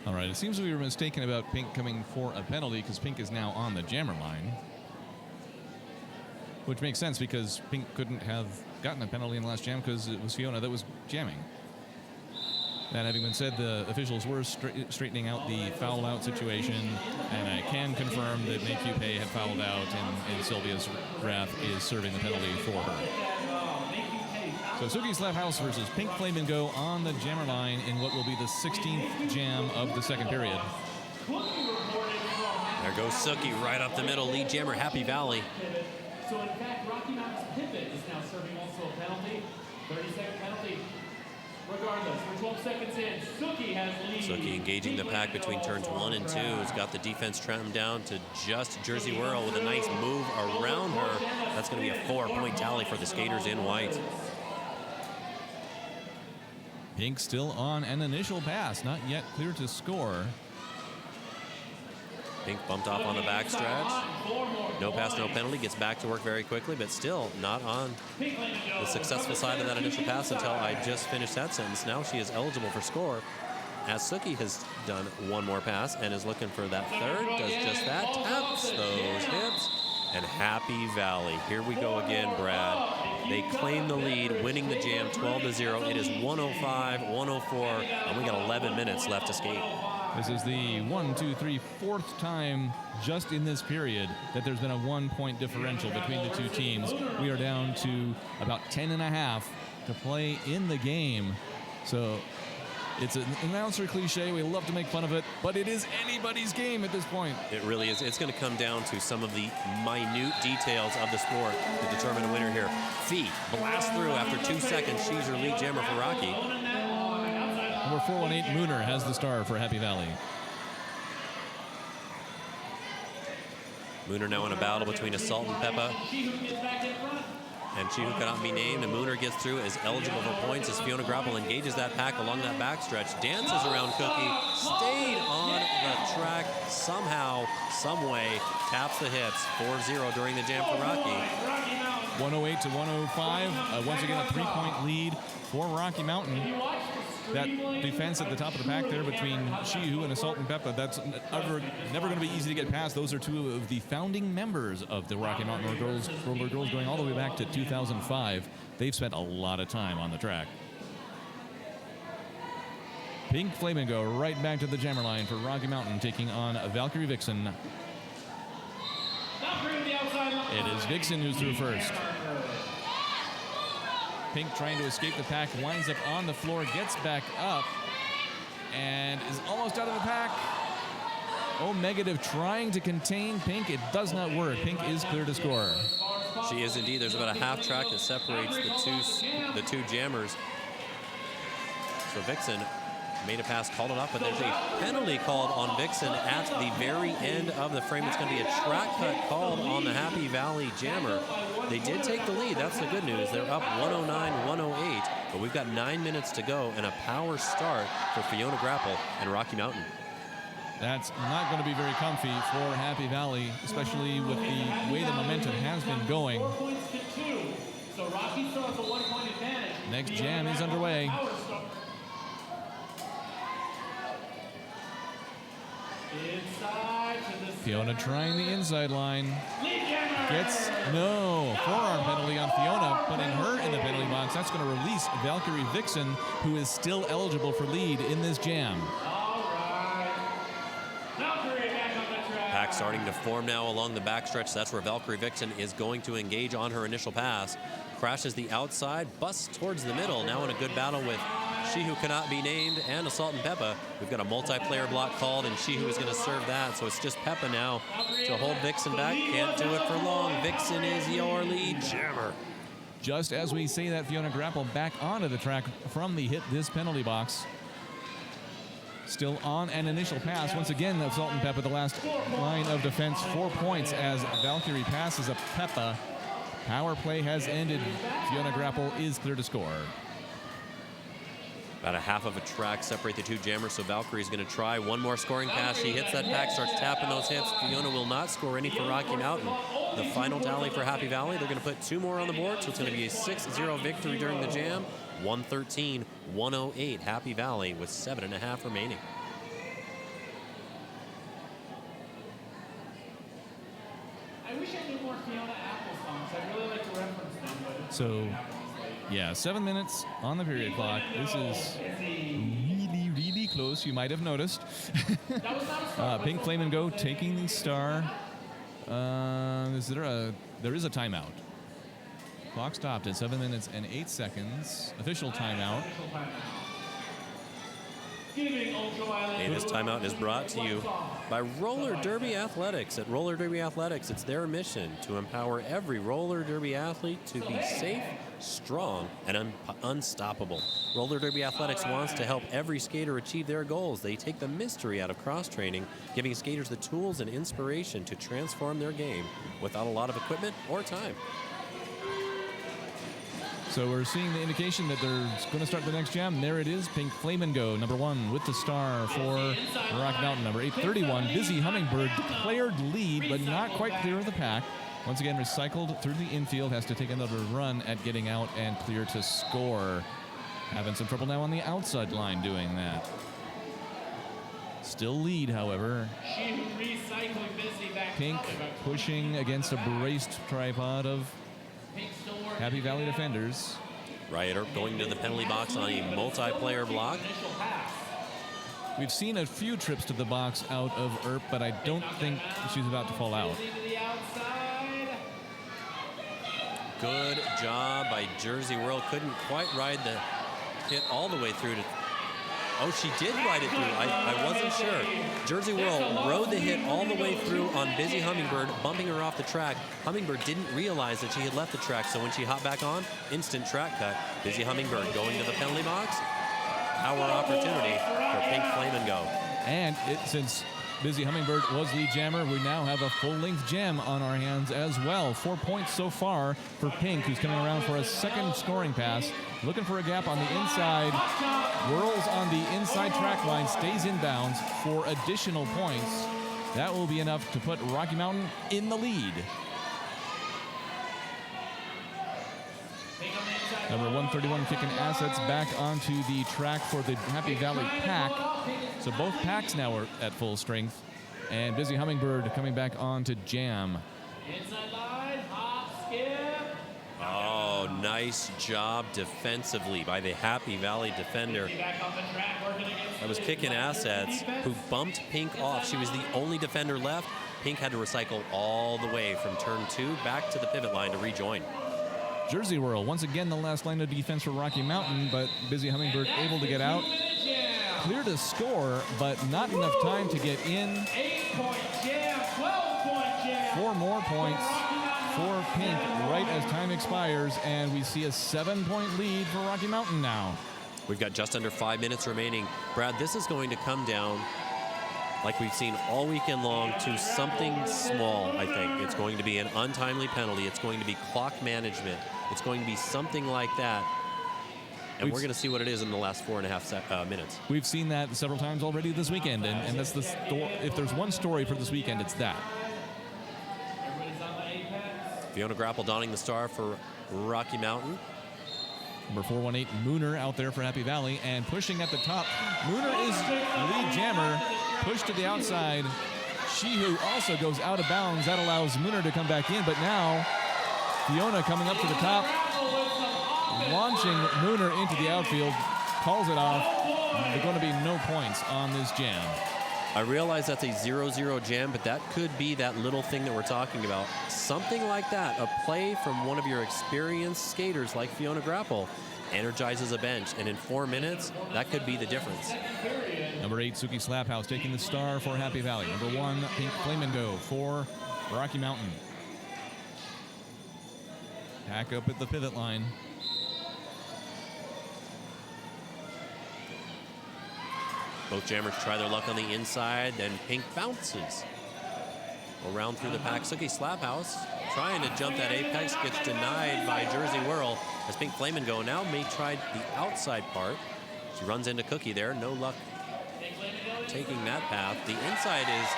A: All right, it seems we were mistaken about Pink coming for a penalty because Pink is now on the jammer line. Which makes sense because Pink couldn't have gotten a penalty in the last jam because it was Fiona that was jamming. That having been said, the officials were straightening out the foul out situation, and I can confirm that Make Pay had fouled out, and Sylvia's ref is serving the penalty for her. So Suki Slap House versus Pink Flamingo on the jammer line in what will be the 16th jam of the second period.
B: There goes Suki right up the middle. Lead jammer, Happy Valley.
C: So in fact, Rocky Mountain's pivot is now serving also a penalty. 30-second penalty. Regardless, we're 12 seconds in. Suki has lead.
B: Suki engaging the pack between turns 1 and 2. Has got the defense trimmed down to just Jersey Whirl with a nice move around her. That's going to be a 4-point tally for the skaters in white.
A: Pink still on an initial pass, not yet clear to score.
B: Pink bumped off on the backstretch. No pass, no penalty. Gets back to work very quickly, but still not on the successful side of that initial pass until I just finished that sentence. Now she is eligible for score, as Suki has done one more pass and is looking for that third. Does just that. Taps those hips. And Happy Valley. Here we go again, Brad. They claim the lead, winning the jam 12-0. It is 105-104, and we got 11 minutes left to skate.
A: This is the 4th time just in this period that there's been a 1-point differential between the two teams. We are down to about 10.5 to play in the game. So it's an announcer cliche. We love to make fun of it, but it is anybody's game at this point.
B: It really is. It's going to come down to some of the minute details of the sport to determine a winner here. Fee blasts through after 2 seconds. She's her lead jammer for Rocky.
A: Number 418 Mooner has the star for Happy Valley.
B: Mooner now in a battle between Assault and Peppa. And she who cannot be named, and Mooner gets through, is eligible for points as Fiona Grapple engages that pack along that backstretch, dances around Cookie, stayed on the track somehow, some way, taps the hips, 4-0 during the jam for Rocky.
A: 108 to 105, once again a 3-point lead for Rocky Mountain. That defense at the top of the pack there between Shihu and Assault and Peppa, that's never going to be easy to get past. Those are two of the founding members of the Rocky Mountain Roller Girls going all the way back to 2005. They've spent a lot of time on the track. Pink Flamingo right back to the jammer line for Rocky Mountain, taking on Valkyrie Vixen. It is Vixen who's through first. Pink trying to escape the pack, winds up on the floor, gets back up, and is almost out of the pack. Negative trying to contain Pink. It does not work. Pink is clear to score.
B: She is indeed. There's about a half track that separates the two jammers. So Vixen made a pass, called it off, but there's a penalty called on Vixen at the very end of the frame. It's going to be a track cut called on the Happy Valley jammer. They did take the lead. That's the good news. They're up 109-108, but we've got 9 minutes to go and a power start for Fiona Grapple and Rocky Mountain.
A: That's not going to be very comfy for Happy Valley, especially with the way the momentum has been going.
C: 4 points to 2. So Rocky still has a 1-point advantage.
A: Next jam is underway.
C: Inside to the
A: Fiona trying the inside line.
C: lead jammer.
A: Gets no forearm penalty on Fiona, putting her in the penalty box. That's going to release Valkyrie Vixen, who is still eligible for lead in this jam.
C: All right. Valkyrie back on the track.
B: Pack starting to form now along the backstretch. That's where Valkyrie Vixen is going to engage on her initial pass. Crashes the outside, busts towards the middle. Now in a good battle with She Who Cannot Be Named and Assault and Peppa. We've got a multiplayer block called, and She Who is going to serve that. So it's just Peppa now to hold Vixen back. Can't do it for long. Vixen is your lead jammer.
A: Just as we say that, Fiona Grapple back onto the track from the hit this penalty box. Still on an initial pass. Once again, the Salt and Peppa, the last line of defense, 4 points as Valkyrie passes a Peppa. Power play has ended. Fiona Grapple is clear to score.
B: About a half of a track separate the two jammers, so Valkyrie's going to try one more scoring pass. She hits that pack, starts tapping those hits. Fiona will not score any for Rocky Mountain. The final tally for Happy Valley, they're going to put 2 more on the board, so it's going to be a 6-0 victory during the jam. 113-108, Happy Valley with 7.5 remaining.
C: I wish I knew more Fiona Apple songs. I really like to reference them. But
A: So, yeah, 7 minutes on the period clock. This is really, really close. You might have noticed. Pink Flamingo taking the star. There is a timeout. Clock stopped at 7 minutes and 8 seconds. Official timeout.
B: Hey, this timeout is brought to you by Roller Derby Athletics. At Roller Derby Athletics, it's their mission to empower every roller derby athlete to be safe, strong, and unstoppable. Roller Derby Athletics wants to help every skater achieve their goals. They take the mystery out of cross-training, giving skaters the tools and inspiration to transform their game without a lot of equipment or time.
A: So we're seeing the indication that they're going to start the next jam. There it is, Pink Flamingo, number 1 with the star for Rocky Mountain. Number 831, Busy Hummingbird, declared lead, but not quite clear of the pack. Once again, recycled through the infield, has to take another run at getting out and clear to score. Having some trouble now on the outside line doing that. Still lead, however. Pink pushing against a braced tripod of Happy Valley defenders.
B: Ryder going to the penalty box on a multiplayer block.
A: We've seen a few trips to the box out of Earp, but I don't think she's about to fall out.
B: Good job by Jersey World. Couldn't quite ride the hit all the way through to... Oh, she did ride it through. I wasn't sure. Jersey World rode the hit all the way through on Busy Hummingbird, bumping her off the track. Hummingbird didn't realize that she had left the track, so when she hopped back on, instant track cut. Busy Hummingbird going to the penalty box. Power opportunity for Pink Flamingo.
A: And since Busy Hummingbird was lead jammer, we now have a full-length jam on our hands as well. 4 points so far for Pink, who's coming around for a second scoring pass. Looking for a gap on the inside. Whirls on the inside track line, stays in bounds for additional points. That will be enough to put Rocky Mountain in the lead. Number 131 kicking assets back onto the track for the Happy Valley pack. So both packs now are at full strength. And Busy Hummingbird coming back on to jam.
C: Inside line, hop, skip.
B: Oh, nice job defensively by the Happy Valley defender. That was kicking assets, who bumped Pink off. She was the only defender left. Pink had to recycle all the way from turn 2 back to the pivot line to rejoin.
A: Jersey Whirl, once again the last line of defense for Rocky Mountain, but Busy Hummingbird able to get out. Clear to score, but not enough time to get in.
C: 8-point jam, 12-point jam.
A: 4 more points for Pink right as time expires, and we see a 7-point lead for Rocky Mountain now.
B: We've got just under 5 minutes remaining. Brad, this is going to come down, like we've seen all weekend long, to something small, I think. It's going to be an untimely penalty. It's going to be clock management. It's going to be something like that. And we're going to see what it is in the last 4.5 minutes.
A: We've seen that several times already this weekend, and that's the if there's one story for this weekend, it's that.
B: Fiona Grapple donning the star for Rocky Mountain.
A: Number 418, Mooner out there for Happy Valley, and pushing at the top. Mooner is lead jammer, pushed to the outside. Shehu also goes out of bounds. That allows Mooner to come back in, but now Fiona coming up to the top, launching Mooner into the outfield, calls it off. There are going to be no points on this jam.
B: I realize that's a 0-0 jam, but that could be that little thing that we're talking about. Something like that, a play from one of your experienced skaters like Fiona Grapple energizes a bench, and in 4 minutes, that could be the difference.
A: Number 8, Suki Slaphouse taking the star for Happy Valley. Number 1, Pink Flamingo for Rocky Mountain. Back up at the pivot line.
B: Both jammers try their luck on the inside, then Pink bounces around through the pack. Suki Slaphouse trying to jump that apex, gets denied by Jersey Whirl as Pink Flamingo now may try the outside part. She runs into Cookie there, no luck taking that path. The inside is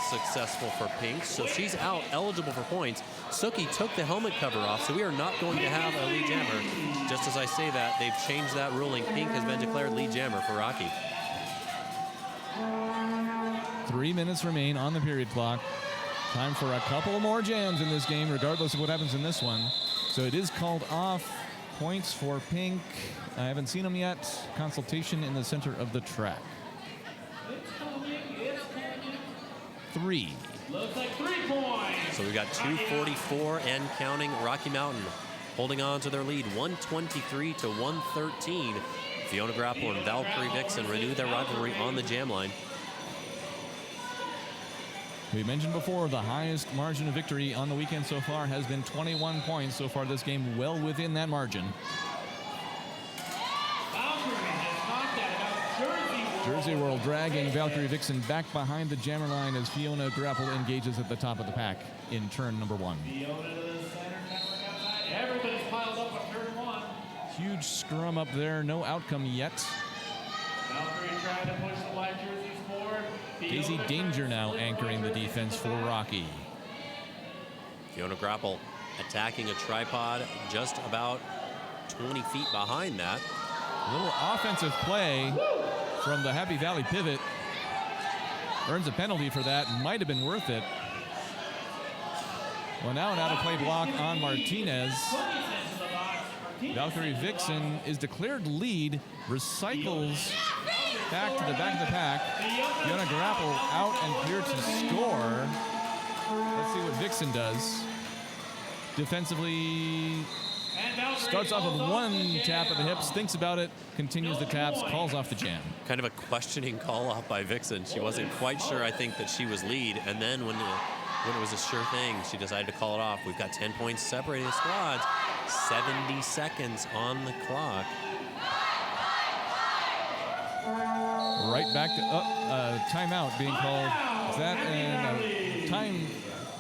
B: successful for Pink, so she's out, eligible for points. Suki took the helmet cover off, so we are not going to have a lead jammer. Just as I say that, they've changed that ruling. Pink has been declared lead jammer for Rocky.
A: 3 minutes remain on the period clock. Time for a couple more jams in this game, regardless of what happens in this one. So it is called off. Points for Pink. I haven't seen them yet. Consultation in the center of the track. 3.
C: Looks like 3 points.
B: So we've got 2:44 and counting. Rocky Mountain holding on to their lead, 123 to 113. Fiona Grapple and Valkyrie Vixen renew their rivalry on the jam line.
A: We mentioned before the highest margin of victory on the weekend so far has been 21 points so far this game, well within that margin. Jersey World dragging Valkyrie Vixen back behind the jammer line as Fiona Grapple engages at the top of the pack in turn number 1.
C: Everybody's piled up on turn 1.
A: Huge scrum up there, no outcome yet.
C: Valkyrie trying to push the white jerseys forward.
A: Daisy Danger now anchoring the defense for Rocky.
B: Fiona Grapple attacking a tripod just about 20 feet behind that.
A: A little offensive play from the Happy Valley pivot. Earns a penalty for that, might have been worth it. Well, now an out-of-play block on Martinez. Valkyrie Vixen is declared lead, recycles back to the back of the pack. Fiona Grapple out and clear to score. Let's see what Vixen does. Defensively, starts off with one tap of the hips, thinks about it, continues the taps, calls off the jam.
B: Kind of a questioning call off by Vixen. She wasn't quite sure, I think, that she was lead. And then when it was a sure thing, she decided to call it off. We've got 10 points separating the squads. 70 seconds on the clock.
A: Right back to timeout being called. Is that a time?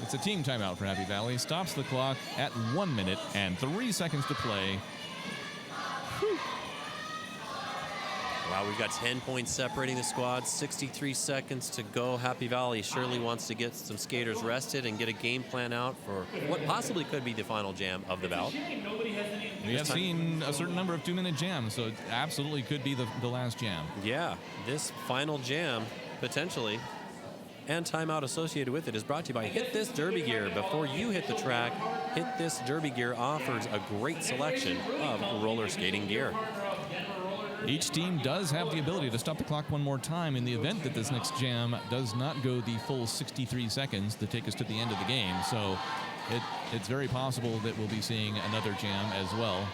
A: It's a team timeout for Happy Valley. Stops the clock at 1 minute and 3 seconds to play. Whew.
B: Wow, we've got 10 points separating the squads, 63 seconds to go. Happy Valley surely wants to get some skaters rested and get a game plan out for what possibly could be the final jam of the bout.
A: We have seen a certain number of 2-minute jams, so it absolutely could be the last jam.
B: Yeah, this final jam, potentially, and timeout associated with it is brought to you by Hit This Derby Gear. Before you hit the track, Hit This Derby Gear offers a great selection of roller skating gear.
A: Each team does have the ability to stop the clock one more time in the event that this next jam does not go the full 63 seconds to take us to the end of the game. So it's very possible that we'll be seeing another jam as well.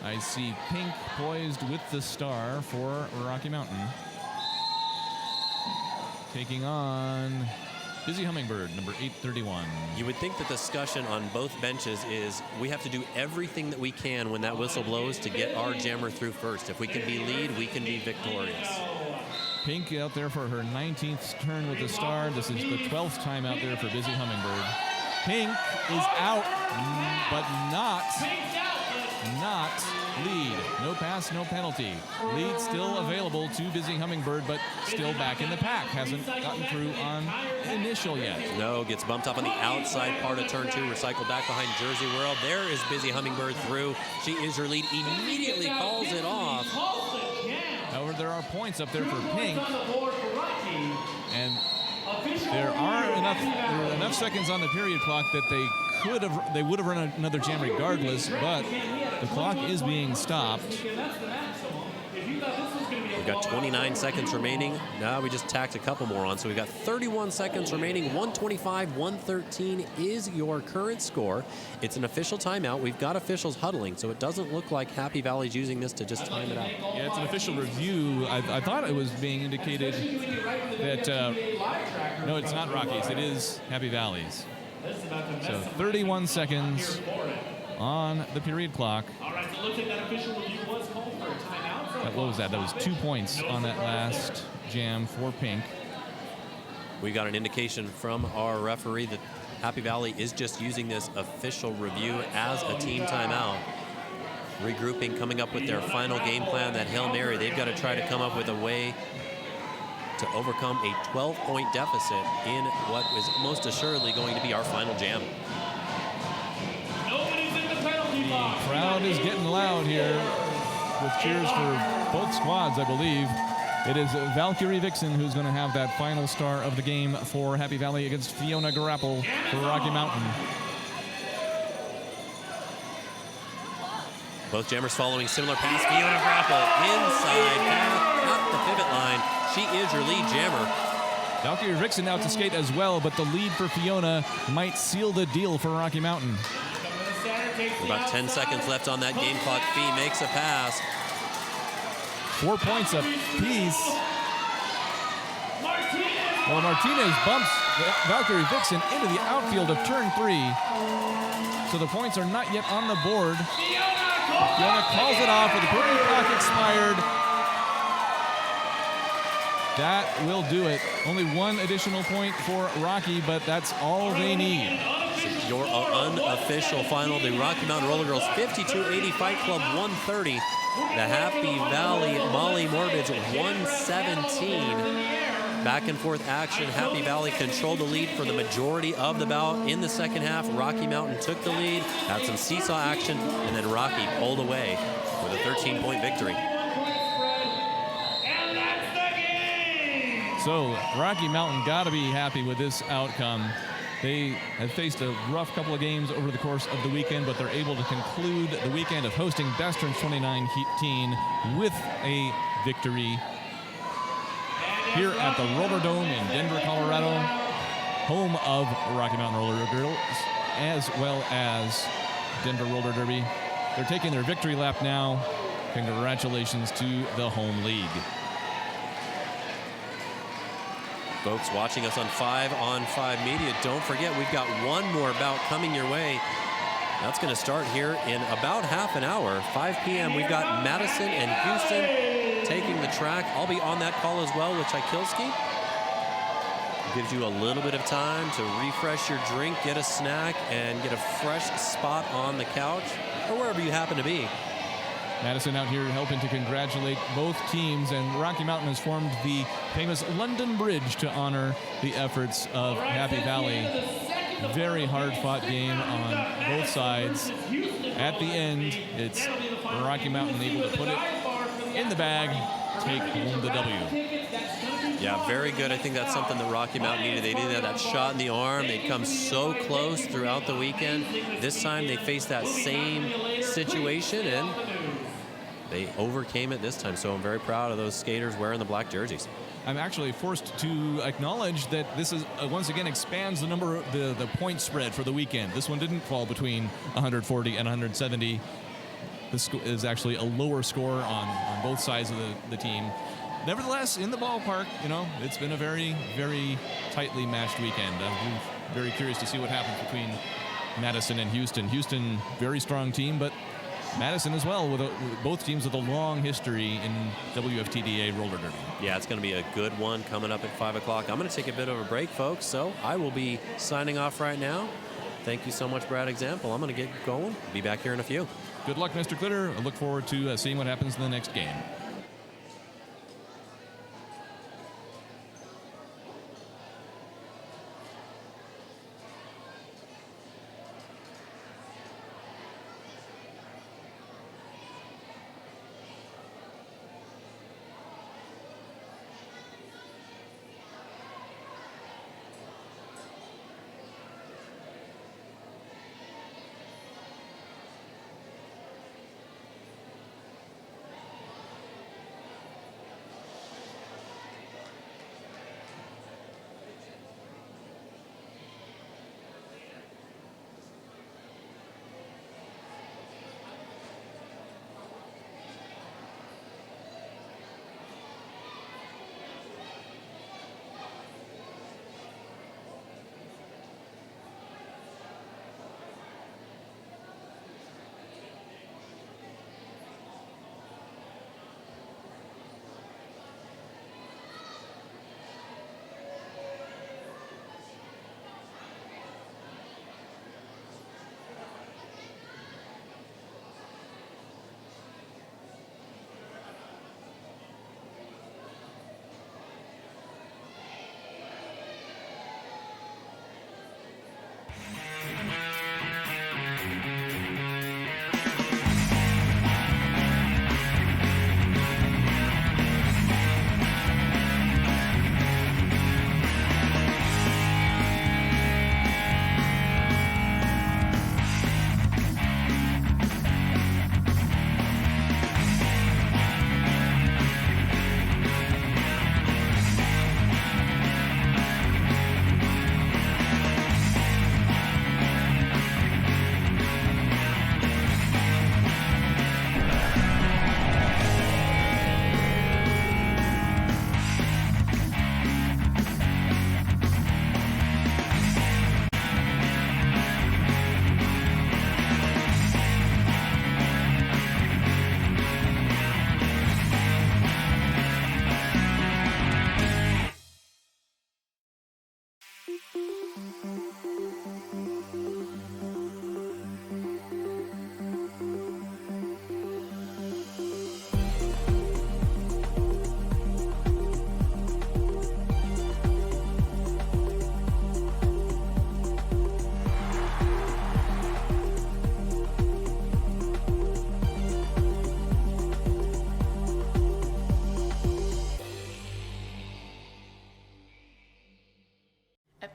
A: I see Pink poised with the star for Rocky Mountain. Taking on Busy Hummingbird, number 831.
B: You would think the discussion on both benches is we have to do everything that we can when that whistle blows to get our jammer through first. If we can be lead, we can be victorious.
A: Pink out there for her 19th turn with the star. This is the 12th time out there for Busy Hummingbird. Pink is out, but not lead. No pass, no penalty. Lead still available to Busy Hummingbird, but still back in the pack. Hasn't gotten through on initial yet.
B: No, gets bumped up on the outside part of turn 2, recycled back behind Jersey World. There is Busy Hummingbird through. She is her lead, immediately calls it off.
A: However, there are points up there for Pink. And there are enough seconds on the period clock that they would have run another jam regardless, but the clock is being stopped.
B: We've got 29 seconds remaining. Now we just tacked a couple more on, so we've got 31 seconds remaining. 125-113 is your current score. It's an official timeout. We've got officials huddling, so it doesn't look like Happy Valley's using this to just time it out.
A: Yeah, it's an official review. I thought it was being indicated that no, it's not Rockies. It is Happy Valley's.
C: This is about to mess
A: So
C: some
A: 31
C: things up
A: seconds
C: here for it.
A: on the period clock.
C: All right, so it looks like that official review was called for a timeout. So
A: What was that? That was 2 points on that last jam for Pink.
B: We got an indication from our referee that Happy Valley is just using this official review as a team timeout. Regrouping, coming up with their final game plan, that Hail Mary. They've got to try to come up with a way to overcome a 12-point deficit in what is most assuredly going to be our final jam.
C: nobody's in the penalty box.
A: The crowd is getting loud here with cheers for both squads, I believe. It is Valkyrie Vixen who's going to have that final star of the game for Happy Valley against Fiona Grapple for Rocky Mountain.
B: Both jammers following similar pass. Fiona Grapple inside path up the pivot line. She is your lead jammer.
A: Valkyrie Vixen out to skate as well, but the lead for Fiona might seal the deal for Rocky Mountain.
B: About 10 seconds left on that game clock. Fee makes a pass.
A: 4 points apiece. Well, Martinez bumps Valkyrie Vixen into the outfield of turn 3. So the points are not yet on the board. Fiona calls it off with the period clock expired. That will do it. Only one additional point for Rocky, but that's all they need.
B: Your unofficial final, the Rocky Mountain Roller Girls 52-80, Fight Club 130. The Happy Valley Molly Morbids 117. Back and forth action. Happy Valley controlled the lead for the majority of the bout. In the second half, Rocky Mountain took the lead, had some seesaw action, and then Rocky pulled away with a 13-point victory.
A: So Rocky Mountain got to be happy with this outcome. They have faced a rough couple of games over the course of the weekend, but they're able to conclude the weekend of hosting Besterns 2019 with a victory here at the Roller Dome in Denver, Colorado, home of Rocky Mountain Roller Girls, as well as Denver Roller Derby. They're taking their victory lap now. Congratulations to the home league.
B: Folks watching us on 5on5 Media, don't forget we've got one more bout coming your way. That's going to start here in about half an hour. 5 p.m. We've got Madison and Houston taking the track. I'll be on that call as well with Tchaikovsky. Gives you a little bit of time to refresh your drink, get a snack, and get a fresh spot on the couch or wherever you happen to be.
A: Madison out here helping to congratulate both teams, and Rocky Mountain has formed the famous London Bridge to honor the efforts of Happy Valley. Very hard-fought game on both sides. At the end, it's Rocky Mountain able to put it in the bag, take home the W.
B: Yeah, very good. I think that's something that Rocky Mountain needed. They didn't have that shot in the arm. They'd come so close throughout the weekend. This time they faced that same situation, and they overcame it this time. So I'm very proud of those skaters wearing the black jerseys.
A: I'm actually forced to acknowledge that this is once again expands the number, the point spread for the weekend. This one didn't fall between 140 and 170. This is actually a lower score on both sides of the team. Nevertheless, in the ballpark, you know, it's been a very, very tightly matched weekend. I'm very curious to see what happens between Madison and Houston. Houston, very strong team, but Madison as well, with both teams with a long history in WFTDA roller derby.
B: Yeah, it's going to be a good one coming up at 5 o'clock. I'm going to take a bit of a break, folks, so I will be signing off right now. Thank you so much, Brad Example. I'm going to get going. Be back here in a few.
A: Good luck, Mr. Clitter. I look forward to seeing what happens in the next game.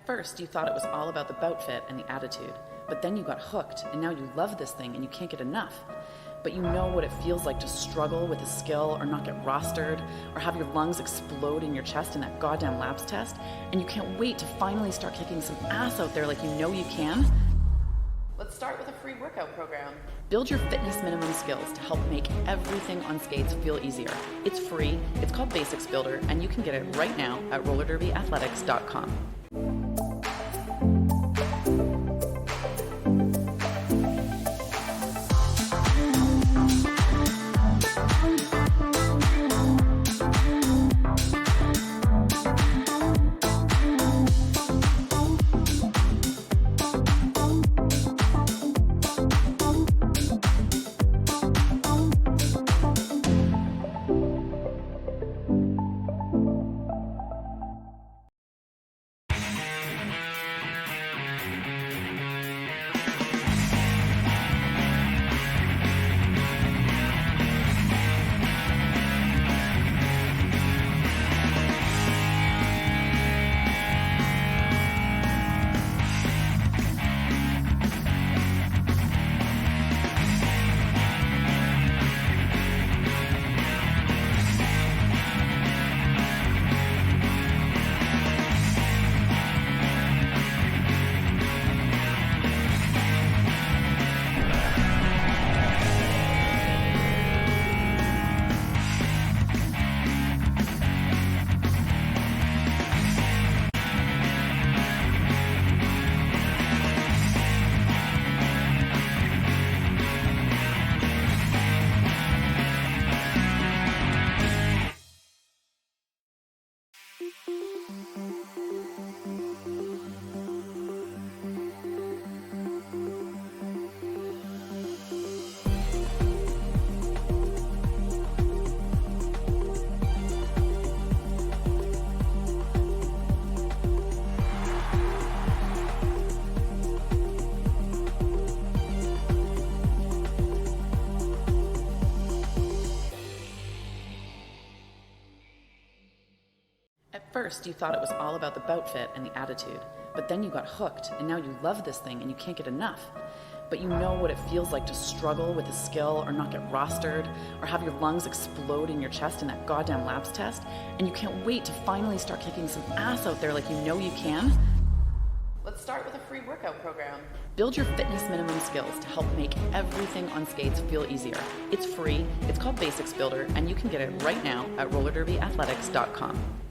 D: At first, you thought it was all about the bout fit and the attitude, but then you got hooked, and now you love this thing and you can't get enough. But you know what it feels like to struggle with a skill or not get rostered or have your lungs explode in your chest in that goddamn labs test, and you can't wait to finally start kicking some ass out there like you know you can? Let's start with a free workout program. Build your fitness minimum skills to help make everything on skates feel easier. It's free, it's called Basics Builder, and you can get it right now at rollerderbyathletics.com. At first, you thought it was all about the bout fit and the attitude, but then you got hooked, and now you love this thing and you can't get enough. But you know what it feels like to struggle with a skill or not get rostered or have your lungs explode in your chest in that goddamn labs test, and you can't wait to finally start kicking some ass out there like you know you can? Let's start with a free workout program. Build your fitness minimum skills to help make everything on skates feel easier. It's free, it's called Basics Builder, and you can get it right now at rollerderbyathletics.com.